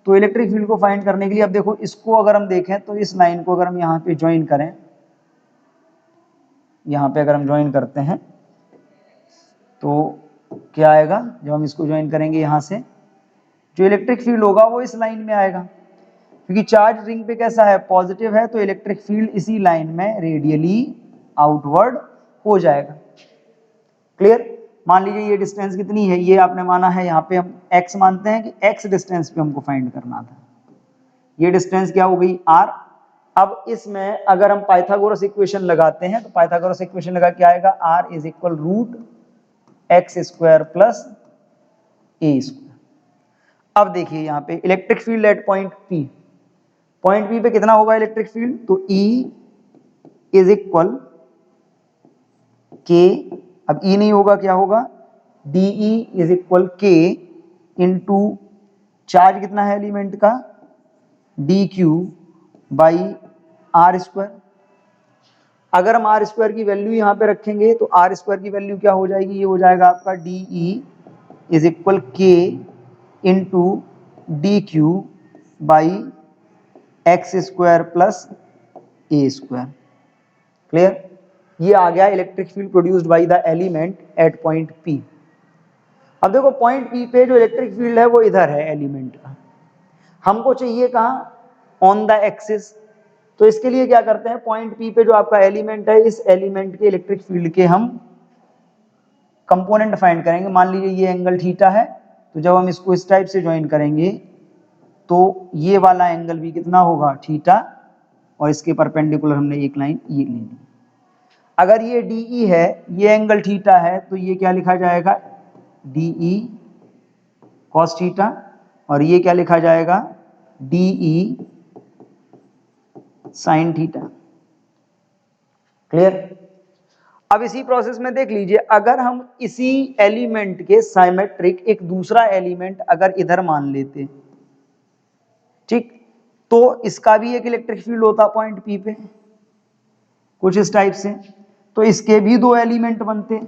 S1: तो इलेक्ट्रिक फील्ड को फाइंड करने के लिए अब देखो, इसको अगर हम देखें तो इस लाइन को अगर हम यहाँ पे ज्वाइन करें, यहाँ पे अगर हम ज्वाइन करते हैं तो क्या आएगा, जब हम इसको ज्वाइन करेंगे यहाँ से, जो इलेक्ट्रिक फील्ड होगा वो इस लाइन में आएगा, क्योंकि चार्ज रिंग पे कैसा है, पॉजिटिव है, तो इलेक्ट्रिक फील्ड इसी लाइन में रेडियली आउटवर्ड हो जाएगा। क्लियर। मान लीजिए ये डिस्टेंस कितनी है, ये आपने माना है, यहाँ पे हम x मानते हैं कि x डिस्टेंस पे हमको फाइंड करना था, ये डिस्टेंस क्या हो गई, r। अब इसमें अगर हम पाइथागोरस इक्वेशन लगाते हैं तो पाइथागोरस इक्वेशन लगा के आएगा r is equal √x² plus a²। अब देखिए यहाँ पे electric field eight point P, point P पे कितना होगा इलेक्ट्रिक फील्ड, तो E इज इक्वल K, अब E नहीं होगा, क्या होगा, DE is equal K into charge कितना है एलिमेंट का, DQ बाई R²। अगर हम R² की वैल्यू यहाँ पे रखेंगे तो R² की वैल्यू क्या हो जाएगी, ये हो जाएगा आपका DE is equal K into DQ by x² plus a²। Clear. ये आ गया electric field produced by the element at point P। अब देखो पॉइंट P पे जो इलेक्ट्रिक फील्ड है वो इधर है एलिमेंट का, हमको चाहिए कहां, ऑन द एक्सिस। तो इसके लिए क्या करते हैं, पॉइंट P पे जो आपका एलिमेंट है, इस एलिमेंट के इलेक्ट्रिक फील्ड के हम कंपोनेंट फाइंड करेंगे। मान लीजिए ये एंगल थीटा है, तो जब हम इसको इस टाइप से ज्वाइन करेंगे तो ये वाला एंगल भी कितना होगा, थीटा, और इसके परपेंडिकुलर हमने एक लाइन ये ले ली। अगर ये DE है, ये एंगल थीटा है, तो ये क्या लिखा जाएगा, DE cos थीटा, और ये क्या लिखा जाएगा, DE sin थीटा। क्लियर। अब इसी प्रोसेस में देख लीजिए, अगर हम इसी एलिमेंट के साइमेट्रिक एक दूसरा एलिमेंट अगर इधर मान लेते, ठीक, तो इसका भी एक इलेक्ट्रिक फील्ड होता पॉइंट P पे कुछ इस टाइप से, तो इसके भी दो एलिमेंट बनते,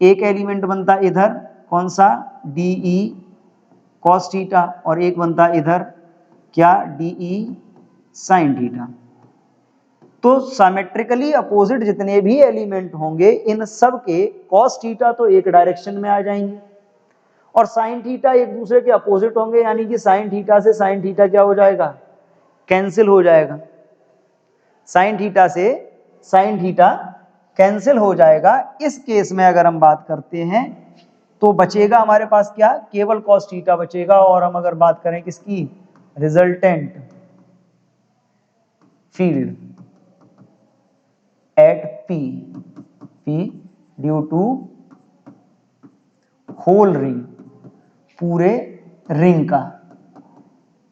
S1: एक एलिमेंट बनता इधर कौन सा, DE cos थीटा, और एक बनता इधर क्या, DE sin थीटा। तो साइमेट्रिकली अपोजिट जितने भी एलिमेंट होंगे इन सब के कॉस थीटा तो एक डायरेक्शन में आ जाएंगे और साइन थीटा एक दूसरे के अपोजिट होंगे, यानी कि साइन थीटा से साइन थीटा क्या हो जाएगा, कैंसिल हो जाएगा। साइन थीटा से साइन थीटा कैंसिल हो जाएगा। इस केस में अगर हम बात करते हैं तो बचेगा हमारे पास क्या, केवल कॉस थीटा बचेगा। और हम अगर बात करें किसकी, resultant field at P due to whole ring, पूरे रिंग का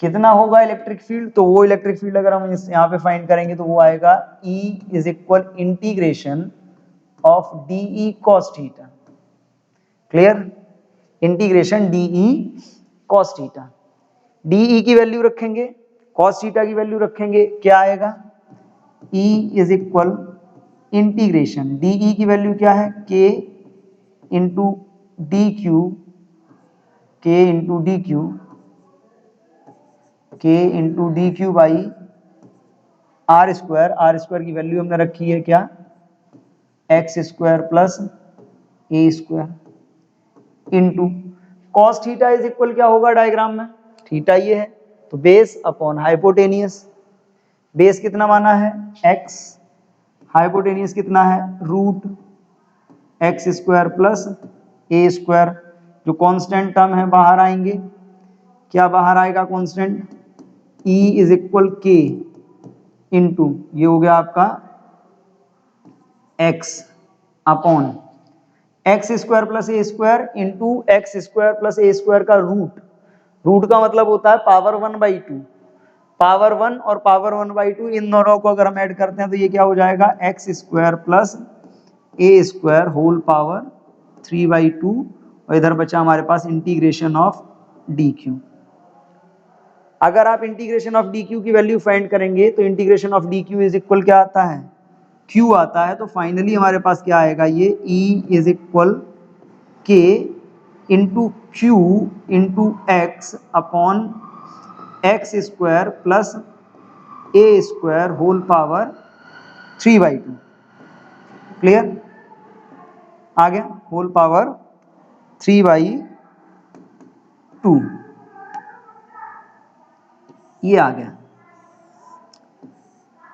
S1: कितना होगा इलेक्ट्रिक फील्ड, तो वो इलेक्ट्रिक फील्ड अगर हम यहाँ पे फाइंड करेंगे तो वो आएगा E is equal integration of DE cos theta. Clear, integration DE cos theta. DE की वैल्यू रखेंगे, cos थीटा की वैल्यू रखेंगे, क्या आएगा, E is equal integration DE की वैल्यू क्या है, K into D Q, K into D Q, K into D Q by are square की वैल्यू हमने रखी है क्या, X square plus A square into cos theta is equal क्या होगा डायग्राम में, थीटा ये है तो बेस अपॉन हाइपोटेनियस। बेस कितना माना है x, हाइपोटेनियस कितना है root X square plus A square. जो कांस्टेंट टर्म है बाहर आएंगे, क्या बाहर आएगा constant, E is equal K into ये हो गया आपका x upon X square plus A square into X square plus A square का रूट। रूट का मतलब होता है पावर 1/2। पावर 1 और पावर 1/2 इन दोनों को अगर हम ऐड करते हैं तो ये क्या हो जाएगा, x square plus A square whole power 3/2 और इधर बचा हमारे पास इंटीग्रेशन ऑफ डी क्यू। अगर आप इंटीग्रेशन ऑफ डी क्यू की वैल्यू फाइंड करेंगे तो integration of D Q is equal क्या आता है, क्यू आता है। तो फाइनली हमारे पास क्या आएगा, ये E is equal K into Q into X upon X square plus A square whole power 3/2। Clear, आ गया, होल पावर 3/2 ये आ गया।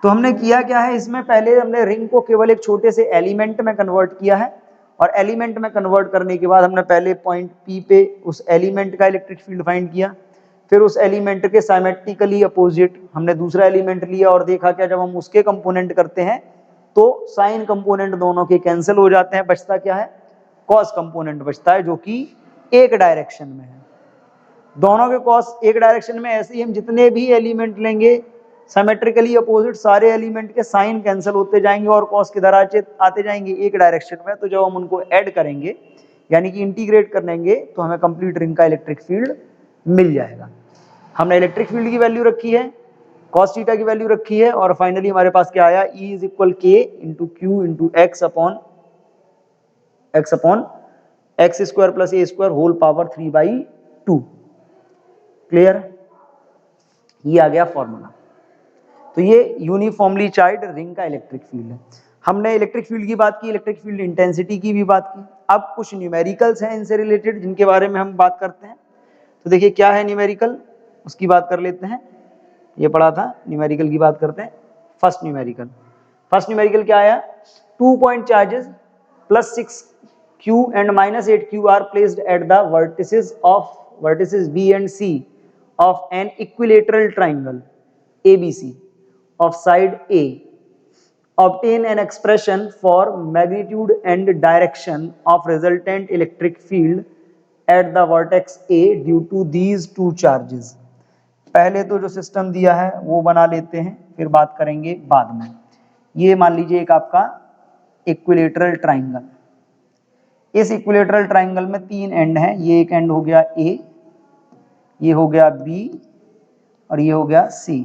S1: तो हमने किया क्या है इसमें, पहले हमने रिंग को केवल एक छोटे से एलिमेंट में कन्वर्ट किया है और एलिमेंट में कन्वर्ट करने के बाद हमने पहले पॉइंट P पे उस एलिमेंट का इलेक्ट्रिक फील्ड फाइंड किया। फिर उस एलिमेंट के साइमेट्रिकली अपोजिट हमने दूसरा एलिमेंट लिया और देखा क्या, जब हम उसके कंपोनेंट करते हैं तो साइन कंपोनेंट दोनों के कैंसिल हो जाते हैं, बचता क्या है, कॉस कंपोनेंट बचता है जो कि एक डायरेक्शन में है। दोनों के कॉस एक डायरेक्शन में, ऐसे ही हम जितने भी एलिमेंट लेंगे सिमेट्रिकली अपोजिट सारे एलिमेंट के साइन कैंसिल होते जाएंगे और कॉस किधर आते जाएंगे, एक डायरेक्शन में। तो जब हम उनको ऐड करेंगे यानी कि इंटीग्रेट कर लेंगे तो हमें कंप्लीट रिंग का इलेक्ट्रिक फील्ड मिल जाएगा। हमने इलेक्ट्रिक फील्ड की वैल्यू रखी है, कॉस थीटा की वैल्यू रखी है और फाइनली हमारे पास क्या आया, E is equal K into Q into X upon X square plus A square whole power 3/2। Clear, ये आ गया फॉर्मूला। तो ये यूनिफॉर्मली चार्ज्ड रिंग का इलेक्ट्रिक फील्ड है। हमने इलेक्ट्रिक फील्ड की बात की, इलेक्ट्रिक फील्ड इंटेंसिटी की भी बात की। अब कुछ न्यूमेरिकल्स हैं इनसे रिलेटेड जिनके बारे में हम बात करते हैं। तो देखिए क्या है न्यूमेरिकल, उसकी बात कर लेते हैं। ये पढ़ा था, न्यूमेरिकल की बात करते हैं। फर्स्ट न्यूमेरिकल क्या आया, 2 point charges plus 6q and -8q are placed at the vertices B and C of an equilateral triangle ABC of side A. Obtain an expression for magnitude and direction of resultant electric field at the vertex A due to these two charges. पहले तो जो सिस्टम दिया है वो बना लेते हैं, फिर बात करेंगे बाद में। ये मान लीजिए एक आपका इक्विलेटरल ट्राइंगल। इस इक्विलेटरल ट्राइंगल में 3 एंड हैं। ये एक एंड हो गया A, ये हो गया B और ये हो गया C।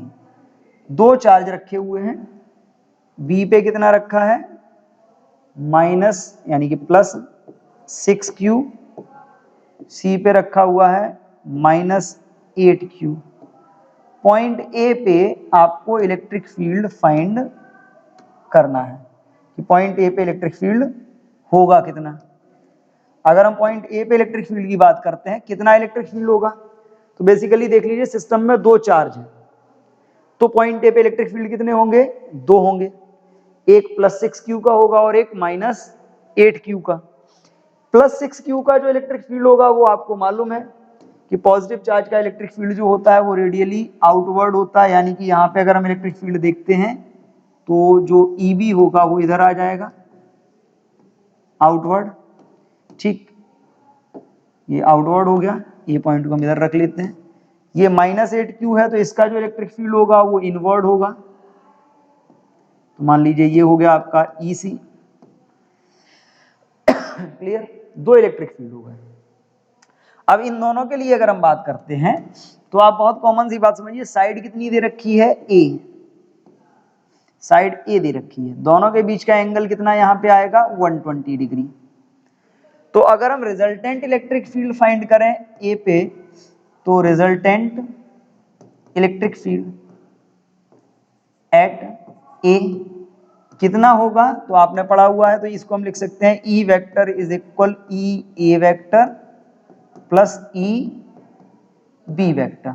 S1: 2 चार्ज रखे हुए हैं। B पे कितना रखा है, माइनस यानी कि प्लस 6q, C पे रखा हुआ है -8q। पॉइंट A पे आपको इलेक्ट्रिक फील्ड फाइंड करना है कि पॉइंट ए पे इलेक्ट्रिक फील्ड होगा कितना। अगर हम पॉइंट ए पे इलेक्ट्रिक फील्ड की बात करते हैं, कितना इलेक्ट्रिक फील्ड होगा, तो बेसिकली देख लीजिए सिस्टम में दो चार्ज हैं, तो पॉइंट ए पे इलेक्ट्रिक फील्ड कितने होंगे, दो होंगे, एक +6q का होगा और एक -8q का। +6q का जो इलेक्ट्रिक फील्ड होगा वो आपको मालूम है कि पॉजिटिव चार्ज का इलेक्ट्रिक फील्ड जो होता है वो रेडियली आउटवर्ड होता है, यानी कि यहाँ पे अगर हम इलेक्ट्रिक फील्ड देखते हैं तो जो EB होगा वो इधर आ जाएगा आउटवर्ड। ठीक, ये आउटवर्ड हो गया, ये पॉइंट को हम इधर रख लेते हैं। ये -8q है तो इसका जो इलेक्ट्रिक फील्ड होगा वो इनवर्ड होगा, तो मान लीजिए ये हो गया आपका EC। क्लियर, दो इलेक्ट्रिक फील्ड हो गए। अब इन दोनों के लिए अगर हम बात करते हैं तो आप बहुत कॉमन सी बात समझिए, साइड कितनी दे रखी है, A, साइड A दे रखी है, दोनों के बीच का एंगल कितना यहाँ पे आएगा, 120 डिग्री। तो अगर हम रिजल्टेंट इलेक्ट्रिक फील्ड फाइंड करें A पे, तो resultant electric field eight A कितना होगा, तो आपने पढ़ा हुआ है, तो इसको हम लिख सकते हैं E vector is equal EA vector plus EB vector,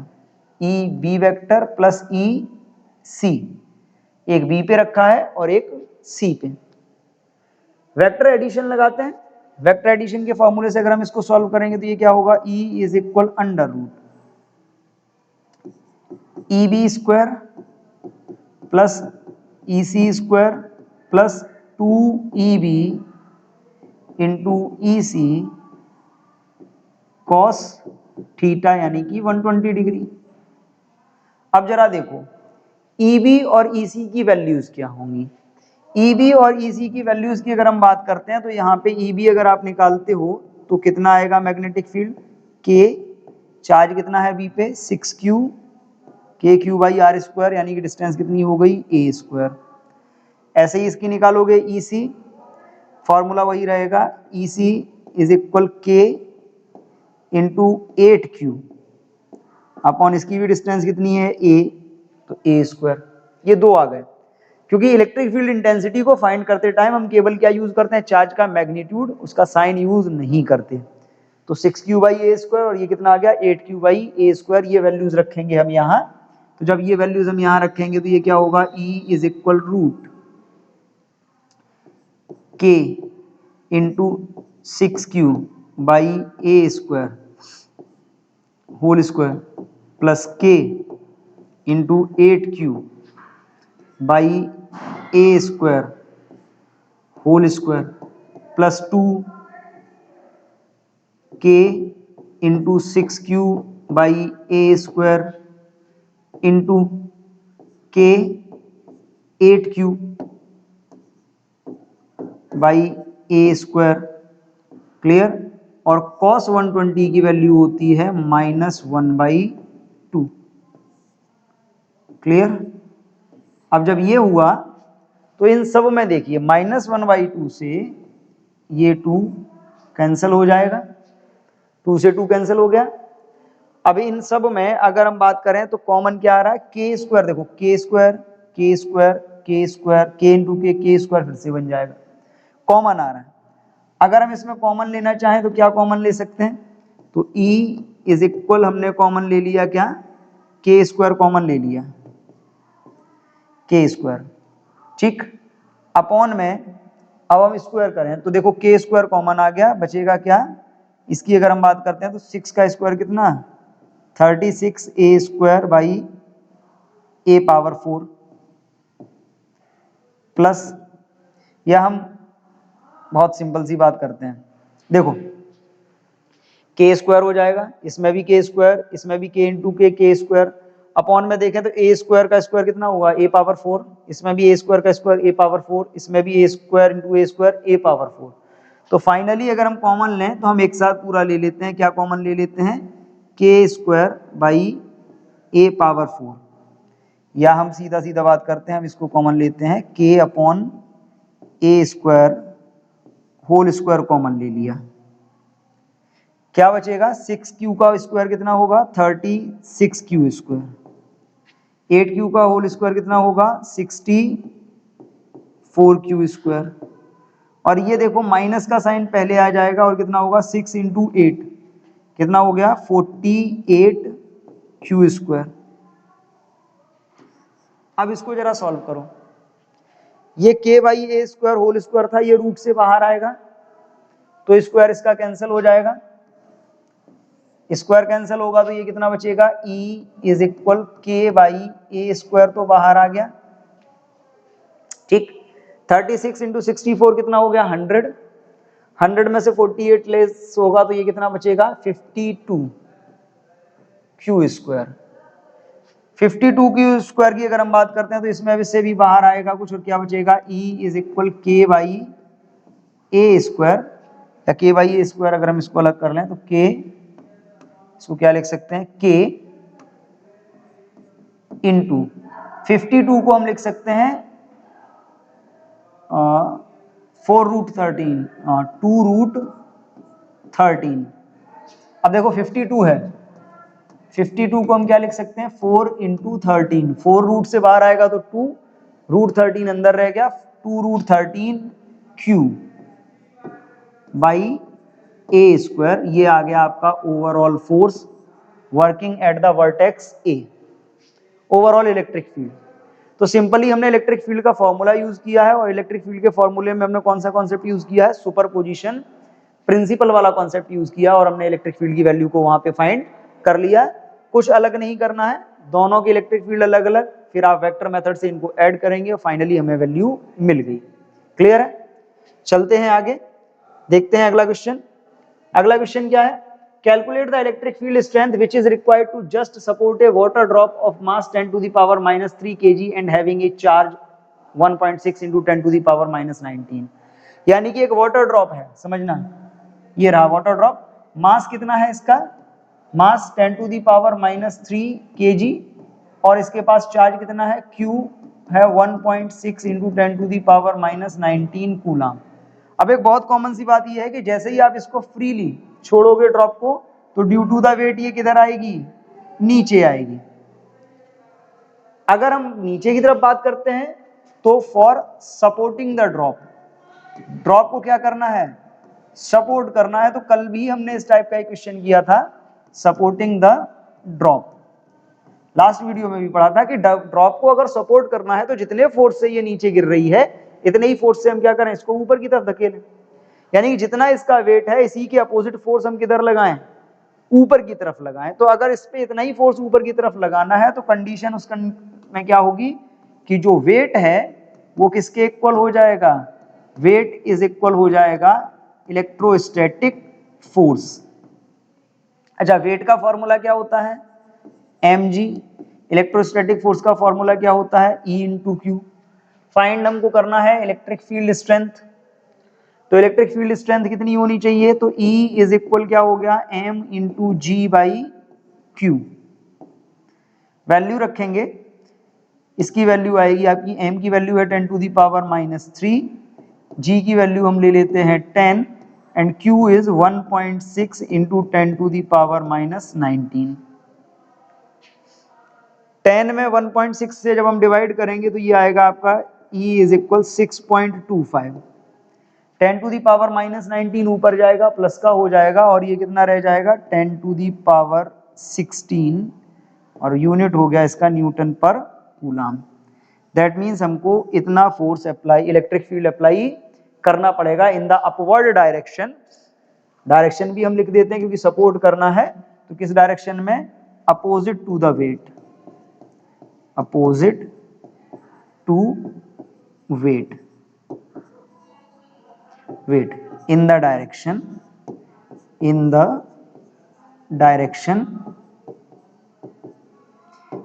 S1: EB vector plus EC। एक B पे रखा है और एक C पे। वेक्टर एडिशन लगाते हैं, वेक्टर एडिशन के फॉर्मूले से अगर हम इसको सॉल्व करेंगे तो ये क्या होगा, E is equal under root EB square plus EC square plus 2EB into EC cos theta यानी कि 120 डिग्री। अब जरा देखो EB और EC की वैल्यूज क्या होंगी। EB और EC की वैल्यूज की अगर हम बात करते हैं तो यहाँ पे EB अगर आप निकालते हो तो कितना आएगा मैग्नेटिक फील्ड, K, चार्ज कितना है B पे 6q, KQ/r² यानी कि डिस्टेंस कितनी हो गई a स्क्वायर। ऐसे ही इसकी निकालोगे EC, फॉर्मूला वही रहेगा EC is equal K into 8q upon इसकी भी डिस्टेंस कितनी है a, तो a स्क्वायर। ये दो आ गए, क्योंकि इलेक्ट्रिक फील्ड इंटेंसिटी को फाइंड करते टाइम हम केवल क्या यूज करते हैं, चार्ज का मैग्नीट्यूड, उसका साइन यूज नहीं करते। तो 6q/a² और ये कितना आ गया 8q/a², ये वैल्यूज रखेंगे हम यहाँ। तो जब ये वैल्यूज हम यहाँ रखेंगे तो ये क्या होगा, E is equal root K into 6q/a² whole square plus K into 8q/a² whole square plus 2K into 6q/a² into K 8q/a²। Clear, और cos 120 की वैल्यू होती है -1/2। क्लियर, अब जब ये हुआ तो इन सब में देखिए -1/2 से ये 2 कैंसिल हो जाएगा, 2 से 2 कैंसिल हो गया। अब इन सब में अगर हम बात करें तो कॉमन क्या आ रहा है, K स्क्वायर, देखो K square K square K square K into K square फिर से बन जाएगा, कॉमन आ रहा है। अगर हम इसमें कॉमन लेना चाहें तो क्या कॉमन ले सकते हैं, तो E इज इक्वल हमने कॉमन ले लिया क्या, K स्क्वायर कॉमन ले लिया, K स्क्वायर। ठीक, अपॉन में अब हम स्क्वायर करें तो देखो K स्क्वायर कॉमन आ गया, बचेगा क्या, इसकी अगर हम बात करते हैं तो 6 का स्क्वायर कितना 36a²/a⁴ प्लस, या हम बहुत सिंपल सी बात करते हैं, देखो K स्क्वायर हो जाएगा, इसमें भी K स्क्वायर, इसमें भी K into K square, upon में देखें तो a स्क्वायर का स्क्वायर कितना होगा a⁴, इसमें भी a स्क्वायर का स्क्वायर a⁴, इसमें भी a square into a square a⁴। तो फाइनली अगर हम कॉमन लें तो हम एक साथ पूरा ले लेते हैं, क्या कॉमन ले लेते हैं, K स्क्वायर/a⁴, या हम सीधा सीधा बात करते हैं, हम इसको कॉमन लेते हैं K/a² होल स्क्वायर कॉमन ले लिया, क्या बचेगा 6q का स्क्वायर कितना होगा 36q², 8q का होल स्क्वायर कितना होगा 64 4q²। और ये देखो माइनस का साइन पहले आ जाएगा और कितना होगा 6 इंटू 8, कितना हो गया 48q²। अब इसको जरा सॉल्व करो। ये k/a² होल स्क्वायर था, ये रूट से बाहर आएगा तो स्क्वायर इसका कैंसिल हो जाएगा, स्क्वायर कैंसिल होगा तो ये कितना बचेगा e इज इक्वल k/a² तो बाहर आ गया। ठीक, 36 इंटू 64 कितना हो गया 100, 100 में से 48 लेस होगा तो ये कितना बचेगा 52q²। 52q² की अगर हम बात करते हैं तो इसमें अब इससे भी बाहर आएगा कुछ और क्या बचेगा e इज इक्वल k/a² या k/a² अगर हम इसको अलग कर लें तो k, इसको क्या लिख सकते हैं k इंटू 52 को हम लिख सकते हैं 4√13 2√13। अब देखो 52 है, 52 को हम क्या लिख सकते हैं 4 इंटू 13, 4 रूट से बाहर आएगा तो 2, √13 अंदर रह गया 2√13q/a²। ये आ गया आपका overall force working at the vertex A, overall electric field. तो सिंपली हमने इलेक्ट्रिक फील्ड का फॉर्मूला यूज किया है और इलेक्ट्रिक फील्ड के फॉर्मूले में हमने कौन सा कॉन्सेप्ट यूज किया है, सुपरपोजिशन प्रिंसिपल वाला कॉन्सेप्ट यूज किया और हमने इलेक्ट्रिक फील्ड की वैल्यू को वहां पे फाइंड कर लिया। कुछ अलग नहीं करना है, दोनों की इलेक्ट्रिक फील्ड अलग अलग, फिर आप वेक्टर मेथड से इनको ऐड करेंगे और फाइनली हमें वैल्यू मिल गई। क्लियर है? चलते हैं आगे, देखते हैं अगला क्वेश्चन। अगला क्वेश्चन क्या है, calculate the electric field strength which is required to just support a water drop of mass 10 to the power minus 3 kg and having a charge 1.6 into 10 to the power minus 19। यानी कि एक वाटर ड्रॉप है, समझना, ये रहा वाटर ड्रॉप, मास कितना है इसका, mass 10 to the power minus 3 kg और इसके पास चार्ज कितना है, Q है 1.6 into 10 to the power minus 19 coulomb. अब एक बहुत कॉमन सी बात यह है कि जैसे ही आप इसको फ्रीली छोड़ोगे ड्रॉप को तो ड्यू टू द वेट ये किधर आएगी, नीचे आएगी। अगर हम नीचे की तरफ बात करते हैं तो for supporting the drop, drop को क्या करना है, सपोर्ट करना है। तो कल भी हमने इस टाइप का एक क्वेश्चन किया था, supporting the drop. Last video में भी पढ़ा था कि ड्रॉप को अगर सपोर्ट करना है तो जितने फोर्स से ये नीचे गिर रही है इतने ही फोर्स से हम क्या करें, इसको ऊपर की तरफ धकेलें। यानी कि जितना इसका वेट है इसी के अपोजिट फोर्स हम किधर लगाएं, ऊपर की तरफ लगाएं। तो अगर इस पे इतना ही फोर्स ऊपर की तरफ लगाना है तो कंडीशन उसका में क्या होगी कि जो वेट है वो किसके इक्वल हो जाएगा, वेट इज इक्वल हो जाएगा इलेक्ट्रोस्टैटिक फोर्स। अच्छा, वेट का फॉर्मूला क्या होता है, mg। इलेक्ट्रोस्टैटिक फोर्स का फॉर्मूला क्या होता है, E इंटू क्यू। फाइंड हमको करना है इलेक्ट्रिक फील्ड स्ट्रेंथ। तो इलेक्ट्रिक फील्ड स्ट्रेंथ कितनी होनी चाहिए, तो E इज इक्वल क्या हो गया m into g by q. Value रखेंगे, इसकी वैल्यू आएगी आपकी, m की वैल्यू है 10 to the power minus 3, g की वैल्यू हम ले लेते हैं 10 and q is 1.6 into 10 to the power minus 19। 10 में 1.6 से जब हम डिवाइड करेंगे तो ये आएगा आपका E is equal 6.25। 10 to the power minus 19 ऊपर जाएगा, प्लस का हो जाएगा और ये कितना रह जाएगा 10 टू दी पावर 16 और यूनिट हो गया इसका न्यूटन पर कूलम। दैट मीन्स हमको इतना force apply, electric field apply करना पड़ेगा in the upward direction. Direction भी हम लिख देते हैं क्योंकि सपोर्ट करना है, तो किस डायरेक्शन में, opposite to the weight, opposite to weight, weight in the direction, in the direction.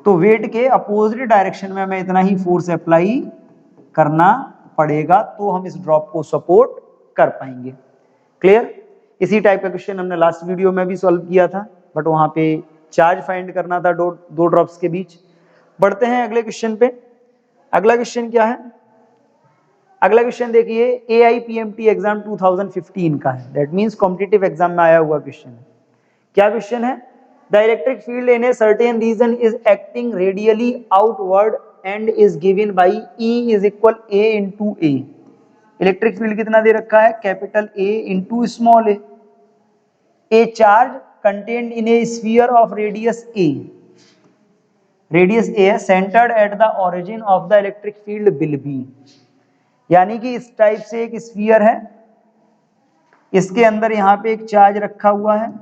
S1: तो वेट के अपोजिट डायरेक्शन में हमें इतना ही फोर्स अप्लाई करना पड़ेगा तो हम इस ड्रॉप को सपोर्ट कर पाएंगे। क्लियर? इसी टाइप का क्वेश्चन हमने लास्ट वीडियो में भी सॉल्व किया था, बट वहां पे चार्ज फाइंड करना था दो ड्रॉप्स के बीच। बढ़ते हैं अगले क्वेश्चन पे। अगला क्वेश्चन क्या है, अगला क्वेश्चन देखिए, AIPMT एग्जाम 2015 का है, दैट मींस कॉम्पिटिटिव एग्जाम में आया हुआ क्वेश्चन है। क्या क्वेश्चन है, the electric field in a certain region is acting radially outward and is given by E is equal A into a. Electric field कितना दे रखा है? Capital A into small a. A charge contained in a sphere of radius A, radius A है, centred at the origin of the electric field will be. यानी कि इस टाइप से एक स्फीयर है, इसके अंदर यहाँ पे एक चार्ज रखा हुआ है,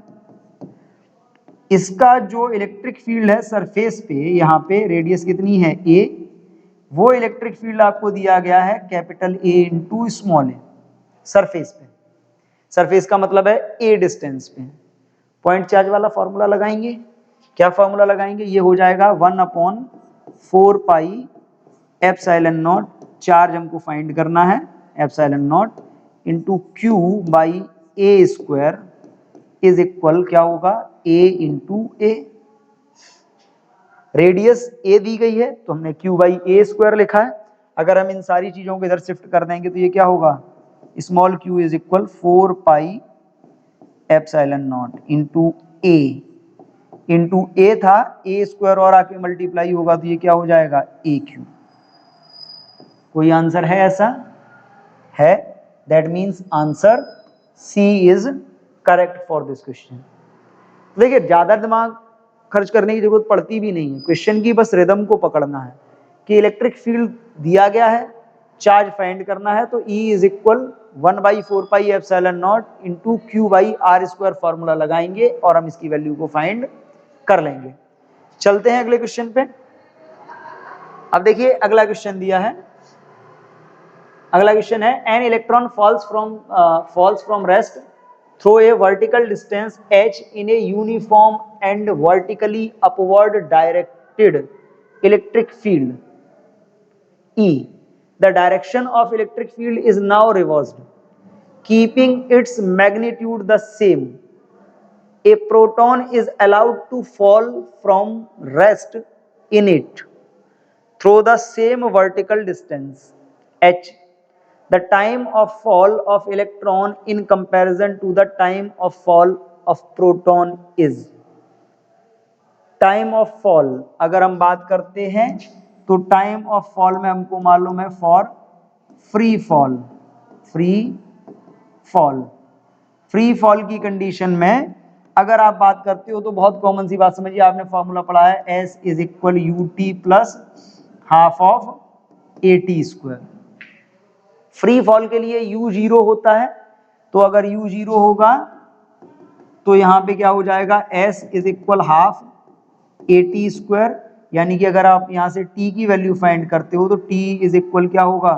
S1: इसका जो इलेक्ट्रिक फील्ड है सरफेस पे, यहाँ पे रेडियस कितनी है? A, वो इलेक्ट्रिक फील्ड आपको दिया गया है capital A into small a surface पे। सरफेस का मतलब है A डिस्टेंस पे। पॉइंट चार्ज वाला फॉर्मूला लगाएंगे। क्या फॉर्मूला लगाएंगे? ये हो जाएगा 1/4 पाई एप्सिलॉन नॉट, चार्ज हमको फाइंड करना है, epsilon not into Q by A square is equal क्या होगा? A into A. Radius A दी गई है तो हमने Q बाई ए स्क्वायर लिखा है। अगर हम इन सारी चीजों को इधर शिफ्ट कर देंगे तो ये क्या होगा? Small q is equal 4 pi epsilon not into A. Into A था, ए स्क्वायर और आके मल्टीप्लाई होगा तो ये क्या हो जाएगा? ए क्यू। कोई आंसर है ऐसा? है। That means answer c is correct for this question. देखिए ज्यादा दिमाग खर्च करने की जरूरत पड़ती भी नहीं है, क्वेश्चन की बस रिदम को पकड़ना है कि इलेक्ट्रिक फील्ड दिया गया है, चार्ज फाइंड करना है, तो E is equal 1/4 pi epsilon not into Q by are square formula लगाएंगे और हम इसकी वैल्यू को फाइंड कर लेंगे। चलते हैं अगले क्वेश्चन पे। अब देखिए अगला क्वेश्चन दिया है, अगला क्वेश्चन है an electron falls from rest through a vertical distance h in a uniform and vertically upward directed electric field E. The direction of electric field is now reversed, keeping its magnitude the same. A proton is allowed to fall from rest in it through the same vertical distance h. The time of fall of electron in comparison to the time of fall of proton is. Time of fall अगर हम बात करते हैं तो टाइम ऑफ फॉल में हमको मालूम है for free fall, free fall, free fall की कंडीशन में अगर आप बात करते हो तो बहुत कॉमन सी बात समझिए, आपने फॉर्मूला पढ़ा है S is equal U T plus half of A T square. Free fall के लिए u 0 होता है, तो अगर u 0 होगा तो यहाँ पे क्या हो जाएगा? s is equal half A T square. यानी कि अगर आप यहाँ से t की वैल्यू फाइंड करते हो तो t इज इक्वल क्या होगा?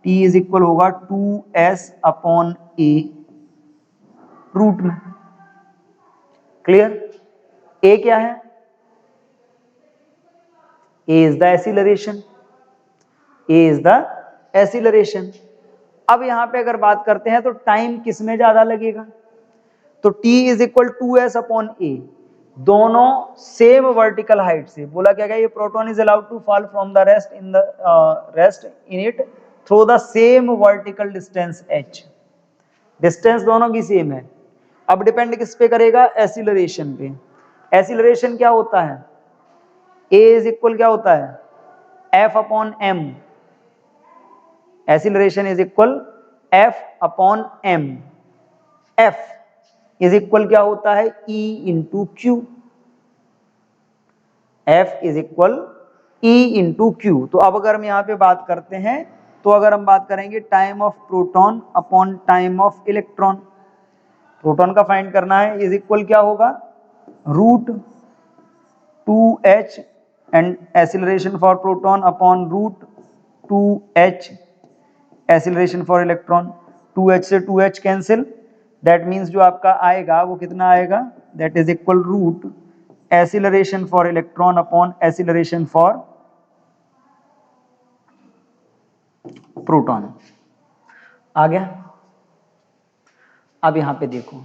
S1: t इज इक्वल होगा 2s अपॉन a रूट में। क्लियर? a क्या है? a is the acceleration, a is the acceleration. अब यहां पे अगर बात करते हैं तो टाइम किस में ज्यादा लगेगा? तो t is equal 2s upon A, दोनों सेम वर्टिकल हाइट से। बोला क्या गया? ये proton is allowed to fall from the rest in it through the same vertical distance h। Distance दोनों की सेम है। अब डिपेंड किस पे करेगा? एक्सीलरेशन पे। एक्सीलरेशन क्या होता है? a इज इक्वल क्या होता है? f upon m। Acceleration is equal f upon m। f is equal क्या होता है? E into Q. f is equal E into Q. तो अब अगर हम यहाँ पे बात करते हैं तो अगर हम बात करेंगे time of proton upon time of electron, proton का फाइंड करना है, इज इक्वल क्या होगा? Root 2h and acceleration for proton upon root 2h acceleration for electron. 2h से 2h कैंसिल, दैट मीन्स जो आपका आएगा वो कितना आएगा? That is equal root acceleration for electron upon acceleration for proton. आ गया? अब यहां पे देखो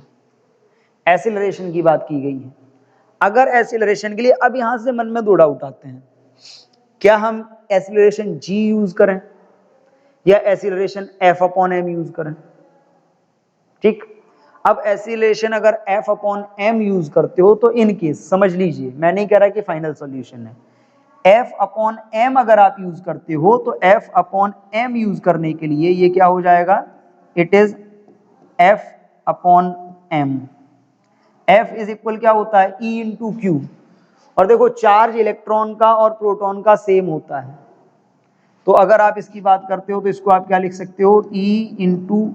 S1: एक्सीलरेशन की बात की गई है। अगर एक्सीलरेशन के लिए अब यहां से मन में दो डाउट आते हैं, क्या हम एक्सीलरेशन g यूज करें या acceleration f upon m use करें? ठीक, अब एक्सीलरेशन अगर f अपॉन m यूज करते हो तो इन केस समझ लीजिए, मैं नहीं कह रहा कि फाइनल सॉल्यूशन है, F अपॉन m अगर आप यूज करते हो तो F अपॉन m यूज करने के लिए ये क्या हो जाएगा, it is F upon m। F is equal क्या होता है, E इंटू क्यू। और देखो चार्ज इलेक्ट्रॉन का और प्रोटॉन का सेम होता है, तो अगर आप इसकी बात करते हो तो इसको आप क्या लिख सकते हो, E into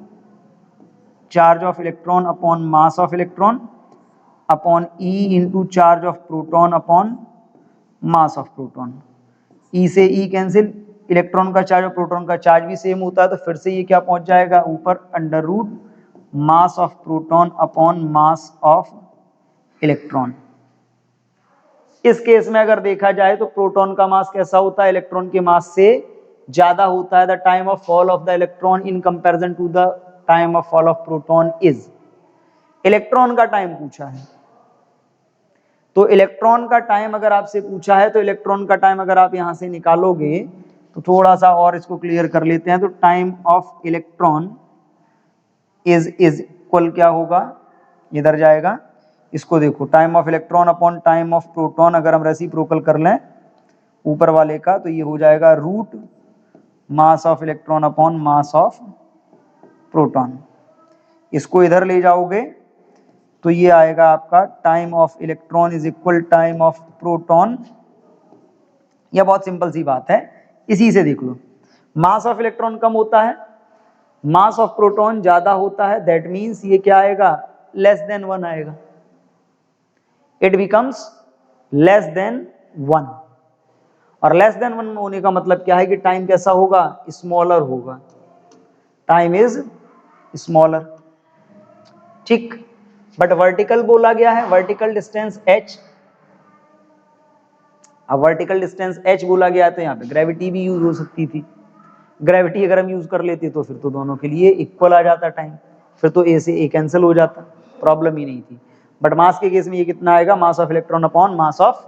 S1: charge of electron upon mass of electron upon E into charge of proton upon mass of proton. E से E कैंसिल, इलेक्ट्रॉन का चार्ज और प्रोटॉन का चार्ज भी सेम होता है, तो फिर से ये क्या पहुंच जाएगा ऊपर, under root mass of proton upon mass of electron. इस केस में अगर देखा जाए तो प्रोटॉन का मास कैसा होता है, इलेक्ट्रॉन के मास से ज्यादा होता है। The time of fall of the electron in comparison to the time of fall of proton is, electron का टाइम पूछा है, तो इलेक्ट्रॉन का टाइम अगर आपसे पूछा है तो इलेक्ट्रॉन का टाइम अगर आप यहां से निकालोगे तो थोड़ा सा और इसको क्लियर कर लेते हैं, तो time of electron is equal क्या होगा, इधर जाएगा, इसको देखो time of electron upon time of proton अगर हम रेसिप्रोकल कर लें ऊपर वाले का तो ये हो जाएगा root mass of electron upon mass of proton. इसको इधर ले जाओगे तो ये आएगा आपका time of electron is equal time of proton. यह बहुत सिंपल सी बात है, इसी से देख लो, मास ऑफ इलेक्ट्रॉन कम होता है, मास ऑफ प्रोटॉन ज्यादा होता है, दैट मीन्स ये क्या आएगा, लेस देन 1 आएगा, इट बिकम्स लेस देन 1। और लेस देन 1 होने का मतलब क्या है कि टाइम कैसा होगा, स्मॉलर होगा, टाइम इज स्मॉलर, ठीक। बट वर्टिकल बोला गया है, वर्टिकल डिस्टेंस h, अब वर्टिकल डिस्टेंस h बोला गया तो यहाँ पे ग्रेविटी भी यूज हो सकती थी, ग्रेविटी अगर हम यूज कर लेते तो फिर तो दोनों के लिए इक्वल आ जाता टाइम, फिर तो a से a कैंसिल हो जाता, प्रॉब्लम ही नहीं थी। बट मास के केस में ये कितना आएगा, मास of electron upon mass of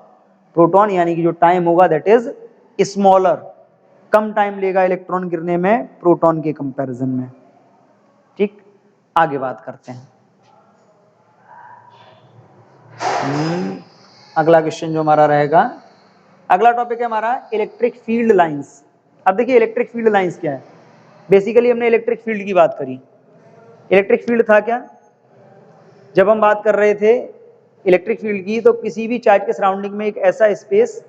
S1: proton, यानी कि जो टाइम होगा that is smaller, come time लेगा इलेक्ट्रॉन गिरने में प्रोटॉन के कंपैरिजन में, ठीक। आगे बात करते हैं। अगला क्वेश्चन जो हमारा रहेगा, अगला टॉपिक है हमारा इलेक्ट्रिक फील्ड लाइंस। अब देखिए इलेक्ट्रिक फील्ड लाइंस क्या है, बेसिकली हमने इलेक्ट्रिक फील्ड की बात करी। इलेक्ट्रिक फील्ड था क्या, जब हम बात कर रहे थे इलेक्ट्रिक फील्ड की, तो किसी भी चार्ज के सराउंडिंग में एक ऐसा स्पेस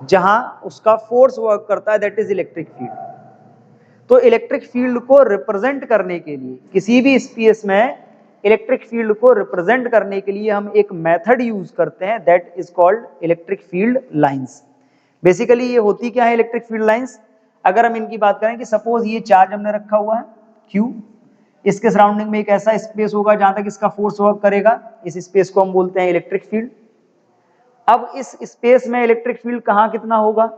S1: जहां उसका फोर्स वर्क करता है, दैट इज इलेक्ट्रिक फील्ड। तो इलेक्ट्रिक फील्ड को रिप्रेजेंट करने के लिए, किसी भी स्पेस में इलेक्ट्रिक फील्ड को रिप्रेजेंट करने के लिए हम एक मेथड यूज करते हैं, that is called electric field lines. Basically ये होती क्या है इलेक्ट्रिक फील्ड लाइंस, अगर हम इनकी बात करें कि सपोज ये चार्ज हमने रखा हुआ है Q, इसके सराउंडिंग में एक ऐसा स्पेस होगा जहां तक इसका फोर्स वर्क करेगा, इस स्पेस को हम बोलते हैं इलेक्ट्रिक फील्ड। अब इस स्पेस में इलेक्ट्रिक फील्ड कहां कितना होगा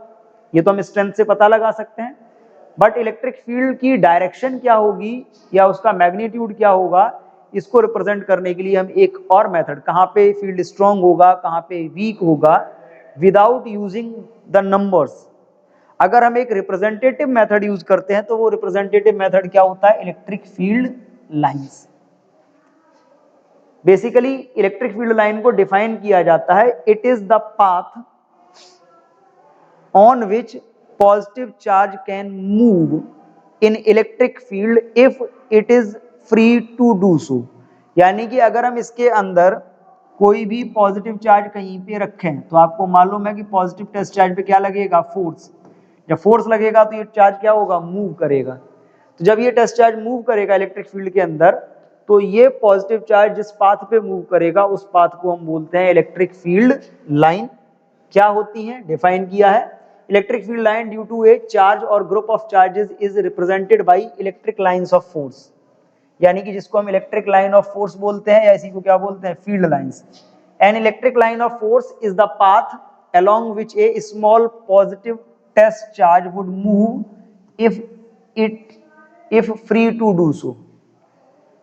S1: ये तो हम स्ट्रेंथ से पता लगा सकते हैं, बट इलेक्ट्रिक फील्ड की डायरेक्शन क्या होगी या उसका मैग्नीट्यूड क्या होगा, इसको रिप्रेजेंट करने के लिए हम एक और मेथड, कहां पे फील्ड स्ट्रांग होगा कहां पे वीक होगा, विदाउट यूजिंग द नंबर्स, अगर हम एक रिप्रेजेंटेटिव मेथड यूज करते हैं तो वो रिप्रेजेंटेटिव मेथड क्या होता है, electric field lines. Basically electric field line को डिफाइन किया जाता है, it is the path on which positive charge can move in electric field if it is free to do so. यानी कि अगर हम इसके अंदर कोई भी पॉजिटिव चार्ज कहीं पे रखें तो आपको मालूम है कि पॉजिटिव टेस्ट चार्ज पे क्या लगेगा, फोर्स। जब फोर्स लगेगा तो ये चार्ज क्या होगा, मूव करेगा। तो जब ये टेस्ट चार्ज मूव करेगा इलेक्ट्रिक फील्ड के अंदर, तो ये पॉजिटिव चार्ज जिस पाथ पे मूव करेगा उस पाथ को हम बोलते हैं इलेक्ट्रिक फील्ड लाइन। क्या होती है, डिफाइन किया है, electric field line due to a charge और group of charges is represented by electric lines of force, यानी कि जिसको हम इलेक्ट्रिक लाइन ऑफ फोर्स बोलते हैं या इसी को क्या बोलते हैं, field lines. An electric line of force is the path along which a small positive test charge would move if free to do so।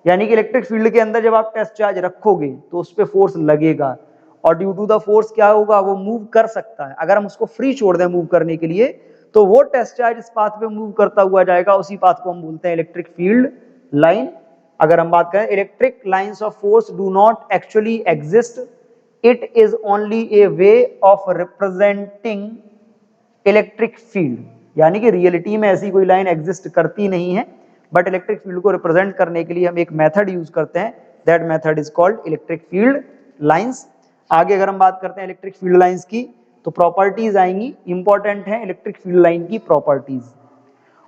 S1: यानी कि इलेक्ट्रिक फील्ड के अंदर जब आप टेस्ट चार्ज रखोगे तो उस पर फोर्स लगेगा और ड्यू टू द फोर्स क्या होगा, वो मूव कर सकता है। अगर हम उसको फ्री छोड़ दें मूव करने के लिए तो वो टेस्ट चार्ज इस पाथ पे मूव करता हुआ जाएगा, उसी पाथ को हम बोलते हैं इलेक्ट्रिक फील्ड लाइन। अगर हम बात करें electric lines of force do not actually exist, it is only A way of representing electric field, यानी कि रियलिटी में ऐसी कोई लाइन एग्जिस्ट करती नहीं है, बट इलेक्ट्रिक फील्ड को रिप्रेजेंट करने के लिए हम एक मेथड यूज करते हैं, that method is called electric field lines. आगे अगर हम बात करते हैं इलेक्ट्रिक फील्ड लाइंस की, तो प्रॉपर्टीज आएंगी, इंपॉर्टेंट है इलेक्ट्रिक फील्ड लाइन की प्रॉपर्टीज,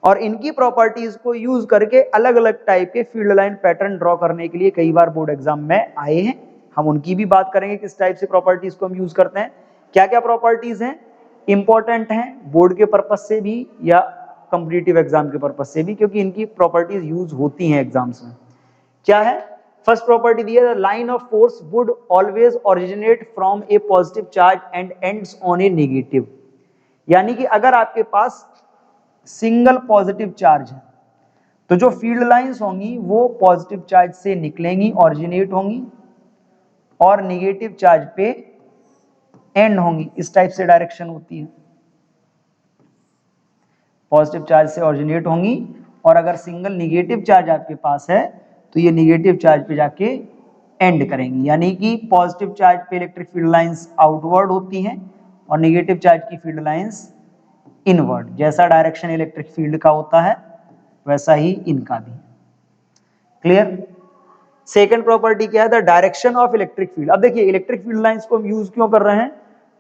S1: और इनकी प्रॉपर्टीज को यूज करके अलग अलग टाइप के फील्ड लाइन पैटर्न ड्रॉ करने के लिए कई बार बोर्ड एग्जाम में आए हैं। हम उनकी भी बात करेंगे, किस टाइप से प्रॉपर्टीज को हम यूज करते हैं, क्या क्या प्रॉपर्टीज हैं, इंपॉर्टेंट हैं बोर्ड के पर्पज से भी या कॉम्पिटिटिव एग्जाम के पर्पज से भी, क्योंकि इनकी प्रॉपर्टीज यूज होती हैं एग्जाम्स में। क्या है? फर्स्ट प्रॉपर्टी दी है, the line of force would always originate from A positive charge and ends on A negative. यानी कि अगर आपके पास सिंगल पॉजिटिव चार्ज है तो जो फील्ड लाइंस होंगी वो पॉजिटिव चार्ज से निकलेंगी, ओरिजिनेट होंगी, और नेगेटिव चार्ज पे एंड होंगी। इस टाइप से डायरेक्शन होती है, पॉजिटिव चार्ज से ओरिजिनेट होंगी, और अगर सिंगल नेगेटिव चार्ज आपके पास है तो ये नेगेटिव चार्ज पे जाके एंड करेंगी। यानी कि पॉजिटिव चार्ज पे इलेक्ट्रिक फील्ड लाइंस आउटवर्ड होती हैं और नेगेटिव चार्ज की फील्ड लाइंस इनवर्ड। जैसा डायरेक्शन इलेक्ट्रिक फील्ड का होता है वैसा ही इनका भी। क्लियर? सेकंड प्रॉपर्टी क्या है? The direction of electric field. अब देखिए इलेक्ट्रिक फील्ड लाइंस को हम यूज क्यों कर रहे हैं?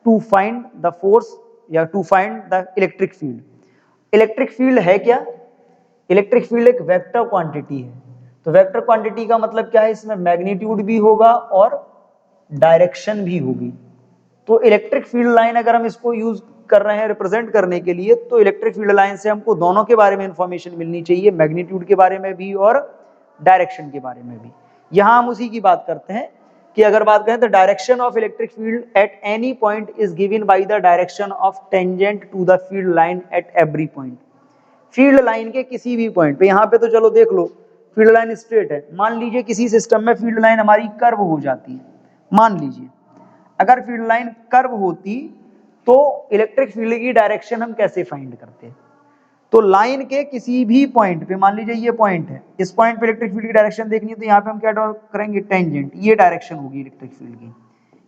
S1: टू फाइंड द फोर्स या to find the electric field. Electric field है क्या? इलेक्ट्रिक फील्ड एक वेक्टर क्वांटिटी है। तो वेक्टर क्वांटिटी का मतलब क्या है? इसमें मैग्नीट्यूड भी होगा और डायरेक्शन भी होगी। तो इलेक्ट्रिक फील्ड लाइन अगर हम इसको यूज कर रहे हैं रिप्रेजेंट करने के लिए, तो इलेक्ट्रिक फील्ड लाइन से हमको दोनों के बारे में इंफॉर्मेशन मिलनी चाहिए, मैग्नीट्यूड के बारे में भी और डायरेक्शन के बारे में भी। यहां हम उसी की बात करते हैं कि अगर बात करें तो direction of electric field at any point is given by the direction of tangent to the field line at every point. Field line के किसी भी पॉइंट पे, यहां पे तो चलो देख लो फील्ड लाइन स्ट्रेट है, मान लीजिए किसी सिस्टम में फील्ड लाइन हमारी कर्व हो जाती है, मान लीजिए अगर फील्ड लाइन कर्व होती तो इलेक्ट्रिक फील्ड की डायरेक्शन हम कैसे फाइंड करते? तो लाइन के किसी भी पॉइंट पे, मान लीजिए ये पॉइंट है, इस पॉइंट पे इलेक्ट्रिक फील्ड की डायरेक्शन देखनी है तो यहाँ पे हम क्या ड्रॉ करेंगे? टेंजेंट। ये डायरेक्शन होगी इलेक्ट्रिक फील्ड की।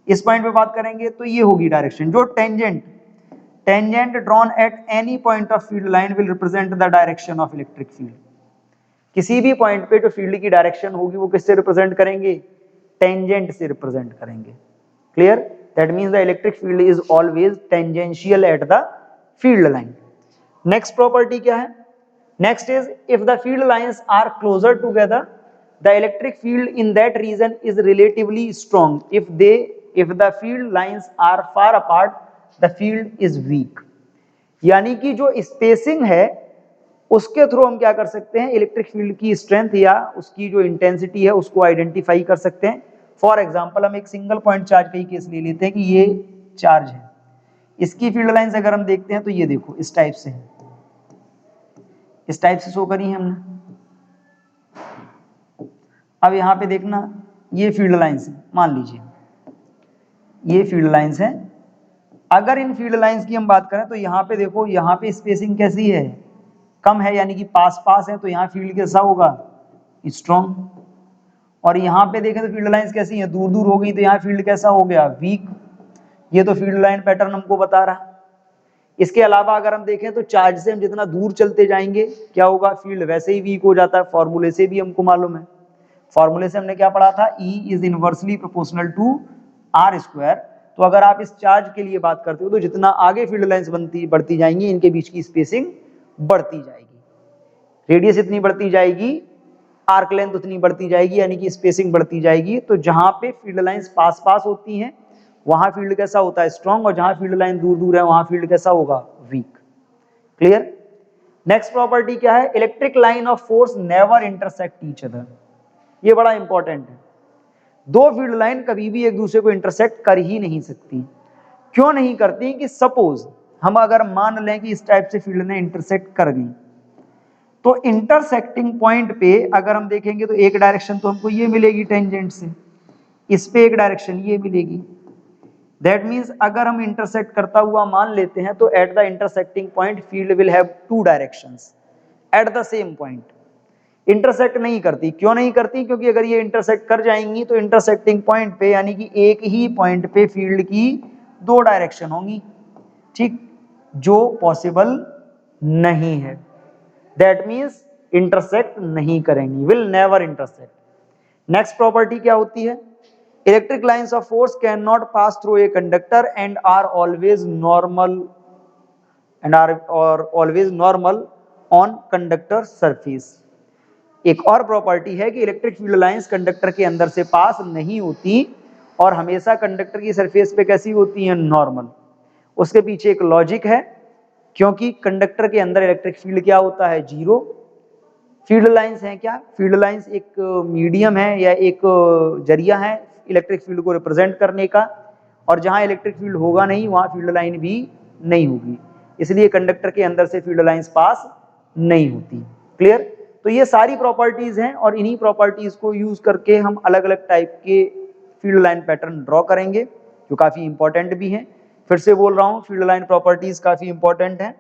S1: इस पॉइंट पे बात करेंगे तो ये होगी डायरेक्शन। जो tangent drawn at any point of field line will represent the direction of electric field. किसी भी पॉइंट पे जो फील्ड की डायरेक्शन होगी वो किससे रिप्रेजेंट करेंगे? टेंजेंट से रिप्रेजेंट करेंगे। Clear? That means the electric field is always tangential at the field line. Next property क्या है? Next is if the field lines are closer together the electric field in that region is relatively strong, if the field lines are far apart the field is weak. यानी कि जो स्पेसिंग है उसके थ्रू हम क्या कर सकते हैं? इलेक्ट्रिक फील्ड की स्ट्रेंथ या उसकी जो इंटेंसिटी है उसको आइडेंटिफाई कर सकते हैं। फॉर एग्जांपल हम एक सिंगल पॉइंट चार्ज का ही केस ले लेते हैं कि ये चार्ज है, इसकी फील्ड लाइंस अगर हम देखते हैं तो ये देखो इस टाइप से है, इस टाइप से शो करी है हमने। अब यहां पे देखना ये फील्ड लाइंस है, मान लीजिए ये फील्ड लाइंस है। अगर इन फील्ड लाइंस की हम बात करें तो यहाँ पे देखो, यहाँ पे स्पेसिंग कैसी है? कम है, यानी कि पास पास है, तो यहाँ फील्ड कैसा होगा? स्ट्रॉन्ग। और यहाँ पे देखें तो फील्ड लाइंस कैसी हैं? दूर दूर हो गई, तो यहाँ फील्ड कैसा हो गया? वीक। ये तो फील्ड लाइन पैटर्न हमको बता रहा। इसके अलावा अगर हम देखें तो चार्ज से हम जितना दूर चलते जाएंगे क्या होगा? फील्ड वैसे ही वीक हो जाता है। फॉर्मूले से भी हमको मालूम है, फॉर्मूले से हमने क्या पढ़ा था? E is inversely proportional to are square. तो अगर आप इस चार्ज के लिए बात करते हो तो जितना आगे फील्ड लाइंस बढ़ती जाएंगी, इनके बीच की स्पेसिंग बढ़ती जाएगी, रेडियस इतनी बढ़ती जाएगी, आर्क लेंथ उतनी बढ़ती जाएगी, यानी कि स्पेसिंग बढ़ती जाएगी। तो जहां पे फील्ड लाइंस पास पास होती हैं वहां फील्ड कैसा होता है? स्ट्रॉन्ग। और जहां फील्ड लाइन दूर दूर है वहां फील्ड कैसा होगा? वीक। क्लियर? नेक्स्ट प्रॉपर्टी क्या है? Electric line of force never intersect each other. ये बड़ा इंपॉर्टेंट है। दो फील्ड लाइन कभी भी एक दूसरे को इंटरसेक्ट कर ही नहीं सकती। क्यों नहीं करती? कि सपोज हम अगर मान लें कि इस टाइप से फील्ड ने इंटरसेक्ट कर गई, तो इंटरसेक्टिंग पॉइंट पे अगर हम देखेंगे तो एक डायरेक्शन तो हमको ये मिलेगी टेंजेंट से, इस पे एक डायरेक्शन ये मिलेगी। दैट मींस अगर हम इंटरसेक्ट करता हुआ मान लेते हैं तो at the intersecting point field will have two directions at the same point. Intersect नहीं करती। क्यों नहीं करती? क्योंकि अगर ये इंटरसेक्ट कर जाएंगी तो इंटरसेक्टिंग पॉइंट पे, यानी कि एक ही पॉइंट पे फील्ड की दो डायरेक्शन होंगी। ठीक, जो पॉसिबल नहीं है, दैट मीन्स इंटरसेक्ट नहीं करेंगी, will never intersect. Next property क्या होती है? Electric lines of force can not pass through a conductor and are always normal on conductor surface. एक और प्रॉपर्टी है कि इलेक्ट्रिक फील्ड लाइंस कंडक्टर के अंदर से पास नहीं होती और हमेशा कंडक्टर की सरफेस पे कैसी होती हैं? नॉर्मल। उसके पीछे एक लॉजिक है, क्योंकि कंडक्टर के अंदर इलेक्ट्रिक फील्ड क्या होता है? जीरो। फील्ड लाइंस हैं क्या? फील्ड लाइंस एक मीडियम है या एक जरिया है इलेक्ट्रिक फील्ड को रिप्रेजेंट करने का, और जहां इलेक्ट्रिक फील्ड होगा नहीं वहां फील्ड लाइन भी नहीं होगी, इसलिए कंडक्टर के अंदर से फील्ड लाइंस पास नहीं होती। क्लियर? तो ये सारी प्रॉपर्टीज हैं और इन्हीं प्रॉपर्टीज को यूज करके हम अलग अलग टाइप के फील्ड लाइन पैटर्न ड्रॉ करेंगे, जो काफी इंपॉर्टेंट भी हैं। फिर से बोल रहा हूँ, फील्ड लाइन प्रॉपर्टीज काफी इंपॉर्टेंट है,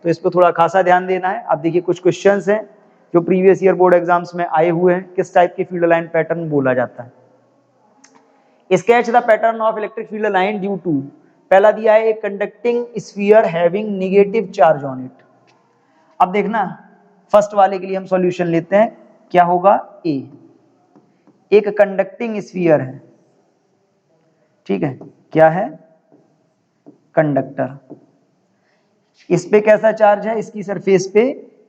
S1: तो इस पर थोड़ा खासा ध्यान देना है। आप देखिए कुछ क्वेश्चंस हैं जो प्रीवियस ईयर बोर्ड एग्जाम्स में आए हुए हैं, किस टाइप के फील्ड लाइन पैटर्न बोला जाता है। Sketch the pattern of electric field line due to, पहला दिया है एक conducting sphere having negative charge on it. अब देखना, फर्स्ट वाले के लिए हम सॉल्यूशन लेते हैं, क्या होगा? ए, एक कंडक्टिंग स्फीयर है, ठीक है, क्या है? कंडक्टर। इस पे कैसा चार्ज है? इसकी सरफेस पे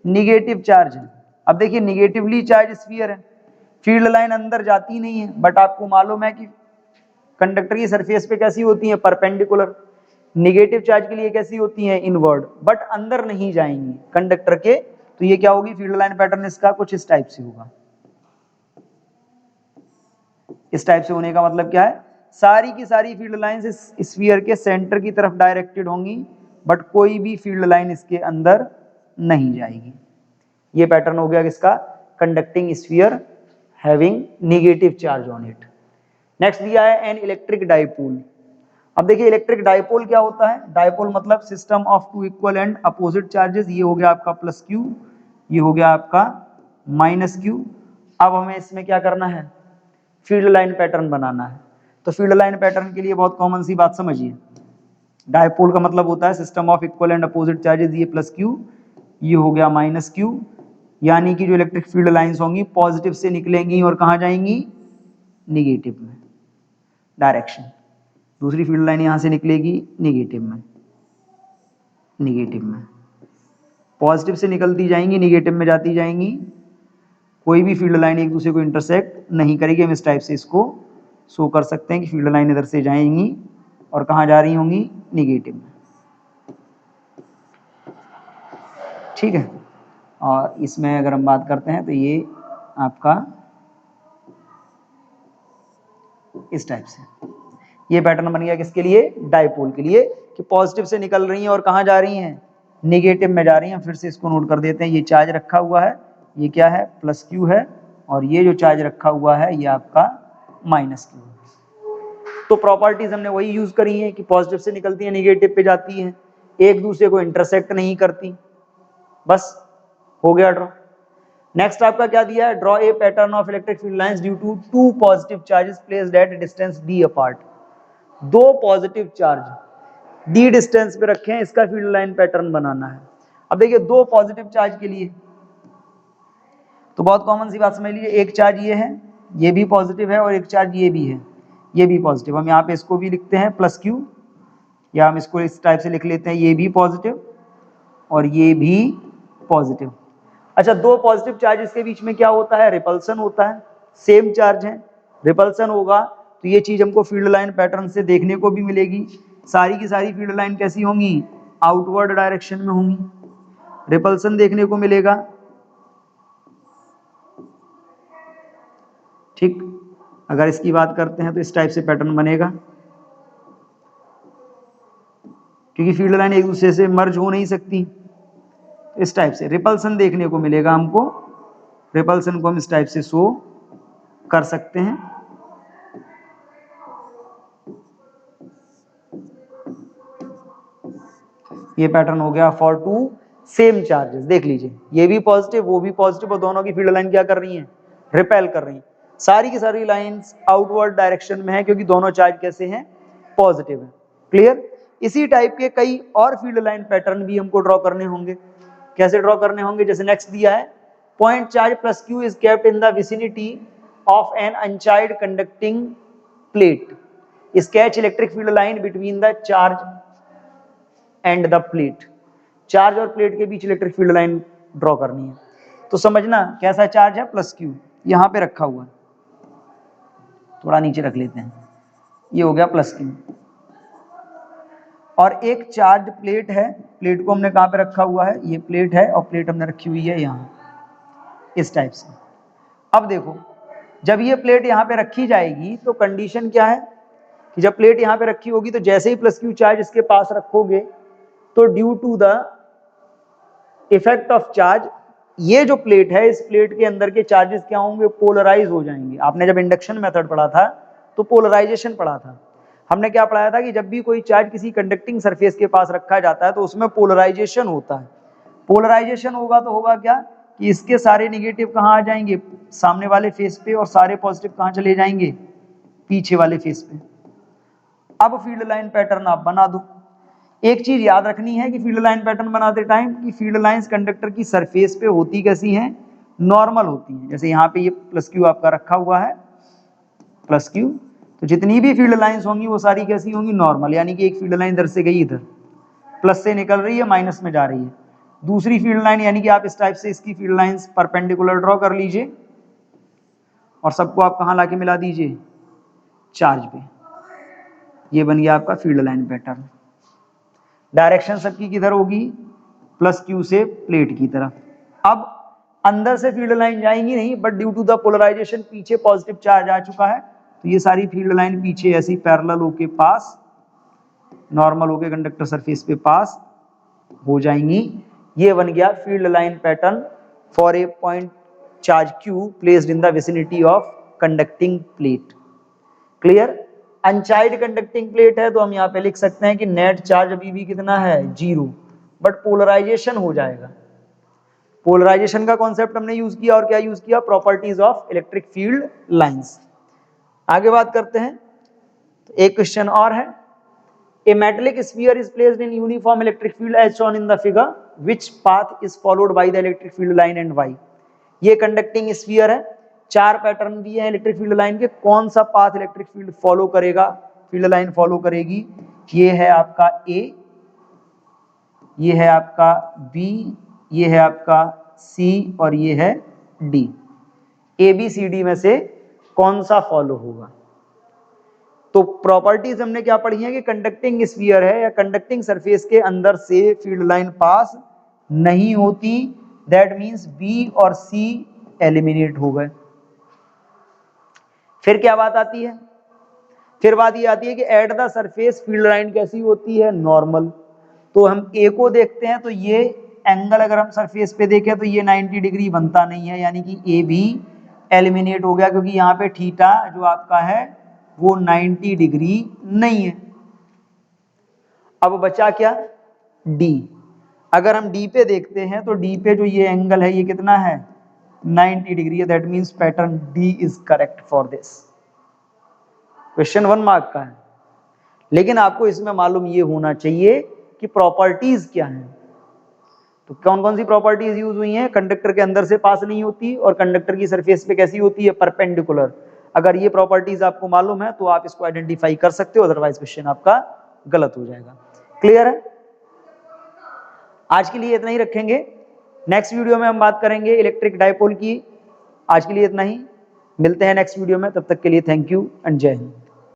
S1: निगेटिव चार्ज है। अब देखिए निगेटिवली चार्ज स्फीयर है, फील्ड लाइन अंदर जाती नहीं है, बट आपको मालूम है कि कंडक्टर की सरफेस पे कैसी होती है? परपेंडिकुलर। निगेटिव चार्ज के लिए कैसी होती है? इनवर्ड, बट अंदर नहीं जाएंगी कंडक्टर के। तो ये क्या होगी? फील्ड लाइन पैटर्न इसका कुछ इस टाइप से होगा। इस टाइप से होने का मतलब क्या है? सारी की सारी फील्ड लाइंस इस स्फीयर के सेंटर की तरफ डायरेक्टेड होंगी, बट कोई भी फील्ड लाइन इसके अंदर नहीं जाएगी। ये पैटर्न हो गया किसका? Conducting sphere having negative charge on it. Next दिया है एन इलेक्ट्रिक डाइपोल। अब देखिए इलेक्ट्रिक डाइपोल क्या होता है? डाइपोल मतलब system of two equal and opposite charges. ये हो गया आपका प्लस क्यू, ये हो गया आपका माइनस क्यू। अब हमें इसमें क्या करना है? फील्ड लाइन पैटर्न बनाना है। तो फील्ड लाइन पैटर्न के लिए बहुत कॉमन सी बात समझिए, डाइपोल का मतलब होता है system of equal and opposite charges. ये प्लस क्यू, ये हो गया माइनस क्यू, यानी कि जो इलेक्ट्रिक फील्ड लाइंस होंगी पॉजिटिव से निकलेंगी और कहाँ जाएंगी? निगेटिव में डायरेक्शन। दूसरी फील्ड लाइन यहां से निकलेगी निगेटिव में, निगेटिव में पॉजिटिव से निकलती जाएंगी, निगेटिव में जाती जाएंगी। कोई भी फील्ड लाइन एक दूसरे को इंटरसेक्ट नहीं करेगी। हम इस टाइप से इसको शो कर सकते हैं कि फील्ड लाइन इधर से जाएंगी और कहाँ जा रही होंगी? निगेटिव में, ठीक है। और इसमें अगर हम बात करते हैं तो ये आपका इस टाइप से ये पैटर्न बन गया किसके लिए? डाइपोल के लिए, कि पॉजिटिव से निकल रही हैं और कहाँ जा रही हैं? निगेटिव में जा रही हैं। फिर से इसको नोट कर देते हैं, ये चार्ज रखा हुआ है, ये क्या है? प्लस क्यू है, और ये जो चार्ज रखा हुआ है ये आपका माइनस क्यू है। तो प्रॉपर्टीज हमने वही यूज करी है कि पॉजिटिव से निकलती है, निगेटिव पे जाती हैं, एक दूसरे को इंटरसेक्ट नहीं करती। बस हो गया ड्रॉ। नेक्स्ट आपका क्या दिया है? Draw a pattern of electric field lines due to two positive charges placed at distance d apart. दो पॉजिटिव चार्ज डी डिस्टेंस पे रखे हैं, इसका फील्ड लाइन पैटर्न बनाना है। अब देखिए दो पॉजिटिव चार्ज के लिए तो बहुत कॉमन सी बात समझ लीजिए, एक चार्ज ये है, ये भी पॉजिटिव है, और एक चार्ज ये भी है, ये भी पॉजिटिव। हम यहाँ पे इसको भी लिखते हैं प्लस क्यू, या हम इसको इस टाइप से लिख लेते हैं, ये भी पॉजिटिव और ये भी पॉजिटिव। अच्छा, दो पॉजिटिव चार्जेस के बीच में क्या होता है? रिपल्सन होता है। सेम चार्ज है, रिपल्सन होगा तो ये चीज हमको फील्ड लाइन पैटर्न से देखने को भी मिलेगी। सारी की सारी फील्ड लाइन कैसी होंगी? आउटवर्ड डायरेक्शन में होंगी, रिपल्सन देखने को मिलेगा, ठीक। अगर इसकी बात करते हैं तो इस टाइप से पैटर्न बनेगा, क्योंकि फील्ड लाइन एक दूसरे से मर्ज हो नहीं सकती। इस टाइप से रिपल्सन देखने को मिलेगा हमको, रिपल्सन को हम इस टाइप से शो कर सकते हैं। ये पैटर्न हो गया फॉर टू सेम चार्जेस। देख लीजिए, ये भी पॉजिटिव वो भी पॉजिटिव, और दोनों की फील्ड लाइन क्या कर रही हैं? रिपेल कर रही हैं। सारी की सारी लाइंस आउटवर्ड डायरेक्शन में है, क्योंकि दोनों चार्ज कैसे हैं? पॉजिटिव है। क्लियर? इसी टाइप के कई और फील्ड लाइन पैटर्न भी हमको ड्रॉ करने होंगे। कैसे ड्रॉ करने होंगे? जैसे नेक्स्ट दिया है, point charge plus q is kept in the vicinity of an uncharge conducting plate, sketch electric field line between the charge and the plate. Charge और प्लेट के बीच इलेक्ट्रिक फील्ड लाइन ड्रॉ करनी है। तो समझना कैसा चार्ज है, प्लस क्यू यहां पे रखा हुआ है, थोड़ा नीचे रख लेते हैं, ये हो गया प्लस क्यू। और एक चार्ज प्लेट है, प्लेट को हमने कहां पे रखा हुआ है, ये प्लेट है और प्लेट हमने रखी हुई है यहां, इस टाइप से। अब देखो, जब ये प्लेट यहां पे रखी जाएगी तो कंडीशन क्या है कि जब प्लेट यहां पे रखी होगी तो जैसे ही प्लस क्यू चार्ज इसके पास रखोगे तो due to the effect of charge, ये जो प्लेट है, इस प्लेट के अंदर के चार्जेस क्या होंगे, पोलराइज हो जाएंगे। आपने जब इंडक्शन मेथड पढ़ा था तो पोलराइजेशन पढ़ा था। हमने क्या पढ़ाया था कि जब भी कोई चार्ज किसी कंडक्टिंग सरफेस के पास रखा जाता है तो उसमें पोलराइजेशन होता है। पोलराइजेशन होगा तो होगा क्या कि इसके सारे निगेटिव कहाँ आ जाएंगे, सामने वाले फेस पे, और सारे पॉजिटिव कहाँ चले जाएंगे, पीछे वाले फेस पे। अब फील्ड लाइन पैटर्न आप बना दो। एक चीज याद रखनी है कि फील्ड लाइन पैटर्न बनाते टाइम कि फील्ड लाइंस कंडक्टर की सरफेस पे होती कैसी हैं, नॉर्मल होती हैं। जैसे यहाँ पे ये प्लस क्यू आपका रखा हुआ है, प्लस क्यू, तो जितनी भी फील्ड लाइंस होंगी वो सारी कैसी होंगी, नॉर्मल। यानी कि एक फील्ड लाइन इधर से गई, इधर प्लस से निकल रही है, माइनस में जा रही है। दूसरी फील्ड लाइन, यानी कि आप इस टाइप से इसकी फील्ड लाइंस परपेंडिकुलर ड्रॉ कर लीजिए और सबको आप कहाँ लाके मिला दीजिए, चार्ज पे। ये बन गया आपका फील्ड लाइन पैटर्न। डायरेक्शन सबकी किधर होगी, प्लस क्यू से प्लेट की तरफ। अब अंदर से फील्ड लाइन जाएंगी नहीं, but due to the polarisation पीछे पॉजिटिव चार्ज आ चुका है, तो ये सारी फील्ड लाइन पीछे ऐसी पैरेलल होके पास, नॉर्मल होके कंडक्टर सरफेस पे पास हो जाएंगी। ये बन गया field line pattern for a point charge Q placed in the vicinity of conducting plate. Clear? अनचार्ज conducting plate है तो हम यहाँ पे लिख सकते हैं कि नेट चार्ज अभी भी कितना है, 0, बट पोलराइजेशन हो जाएगा। पोलराइजेशन का कॉन्सेप्ट हमने यूज किया, और क्या यूज किया, properties of electric field lines. आगे बात करते हैं, तो एक क्वेश्चन और है, a metallic sphere is placed in uniform electric field as shown in the figure, which path is followed by the electric field line and Y. ये कंडक्टिंग स्फीयर है, 4 पैटर्न दिए हैं इलेक्ट्रिक फील्ड लाइन के, कौन सा पाथ इलेक्ट्रिक फील्ड फॉलो करेगा, फील्ड लाइन फॉलो करेगी। ये है आपका ए, ये है आपका बी, ये है आपका सी और ये है d. A b c d में से कौन सा फॉलो होगा। तो प्रॉपर्टीज हमने क्या पढ़ी है कि कंडक्टिंग स्फीयर है या कंडक्टिंग सरफेस के अंदर से फील्ड लाइन पास नहीं होती, दैट मींस बी और सी एलिमिनेट हो गए। फिर क्या बात आती है, फिर बात ये आती है कि at the surface field line कैसी होती है, नॉर्मल। तो हम ए को देखते हैं तो ये एंगल अगर हम सरफेस पे देखें तो ये 90 डिग्री बनता नहीं है, यानी कि ए भी एलिमिनेट हो गया, क्योंकि यहाँ पे थीटा जो आपका है वो 90 डिग्री नहीं है। अब बचा क्या, डी। अगर हम डी पे देखते हैं तो डी पे जो ये एंगल है ये कितना है, 90 डिग्री है, that means pattern D is correct for this. Question 1 mark का है, लेकिन आपको इसमें मालूम ये होना चाहिए कि प्रॉपर्टीज क्या हैं। तो कौन कौन सी प्रॉपर्टीज यूज हुई हैं, कंडक्टर के अंदर से पास नहीं होती और कंडक्टर की सरफेस पे कैसी होती है, परपेंडिकुलर। अगर ये प्रॉपर्टीज आपको मालूम है तो आप इसको आइडेंटिफाई कर सकते हो, अदरवाइज क्वेश्चन आपका गलत हो जाएगा। क्लियर है? आज के लिए इतना ही रखेंगे, नेक्स्ट वीडियो में हम बात करेंगे इलेक्ट्रिक डायपोल की। आज के लिए इतना ही, मिलते हैं नेक्स्ट वीडियो में, तब तक के लिए थैंक यू एंड जय हिंद।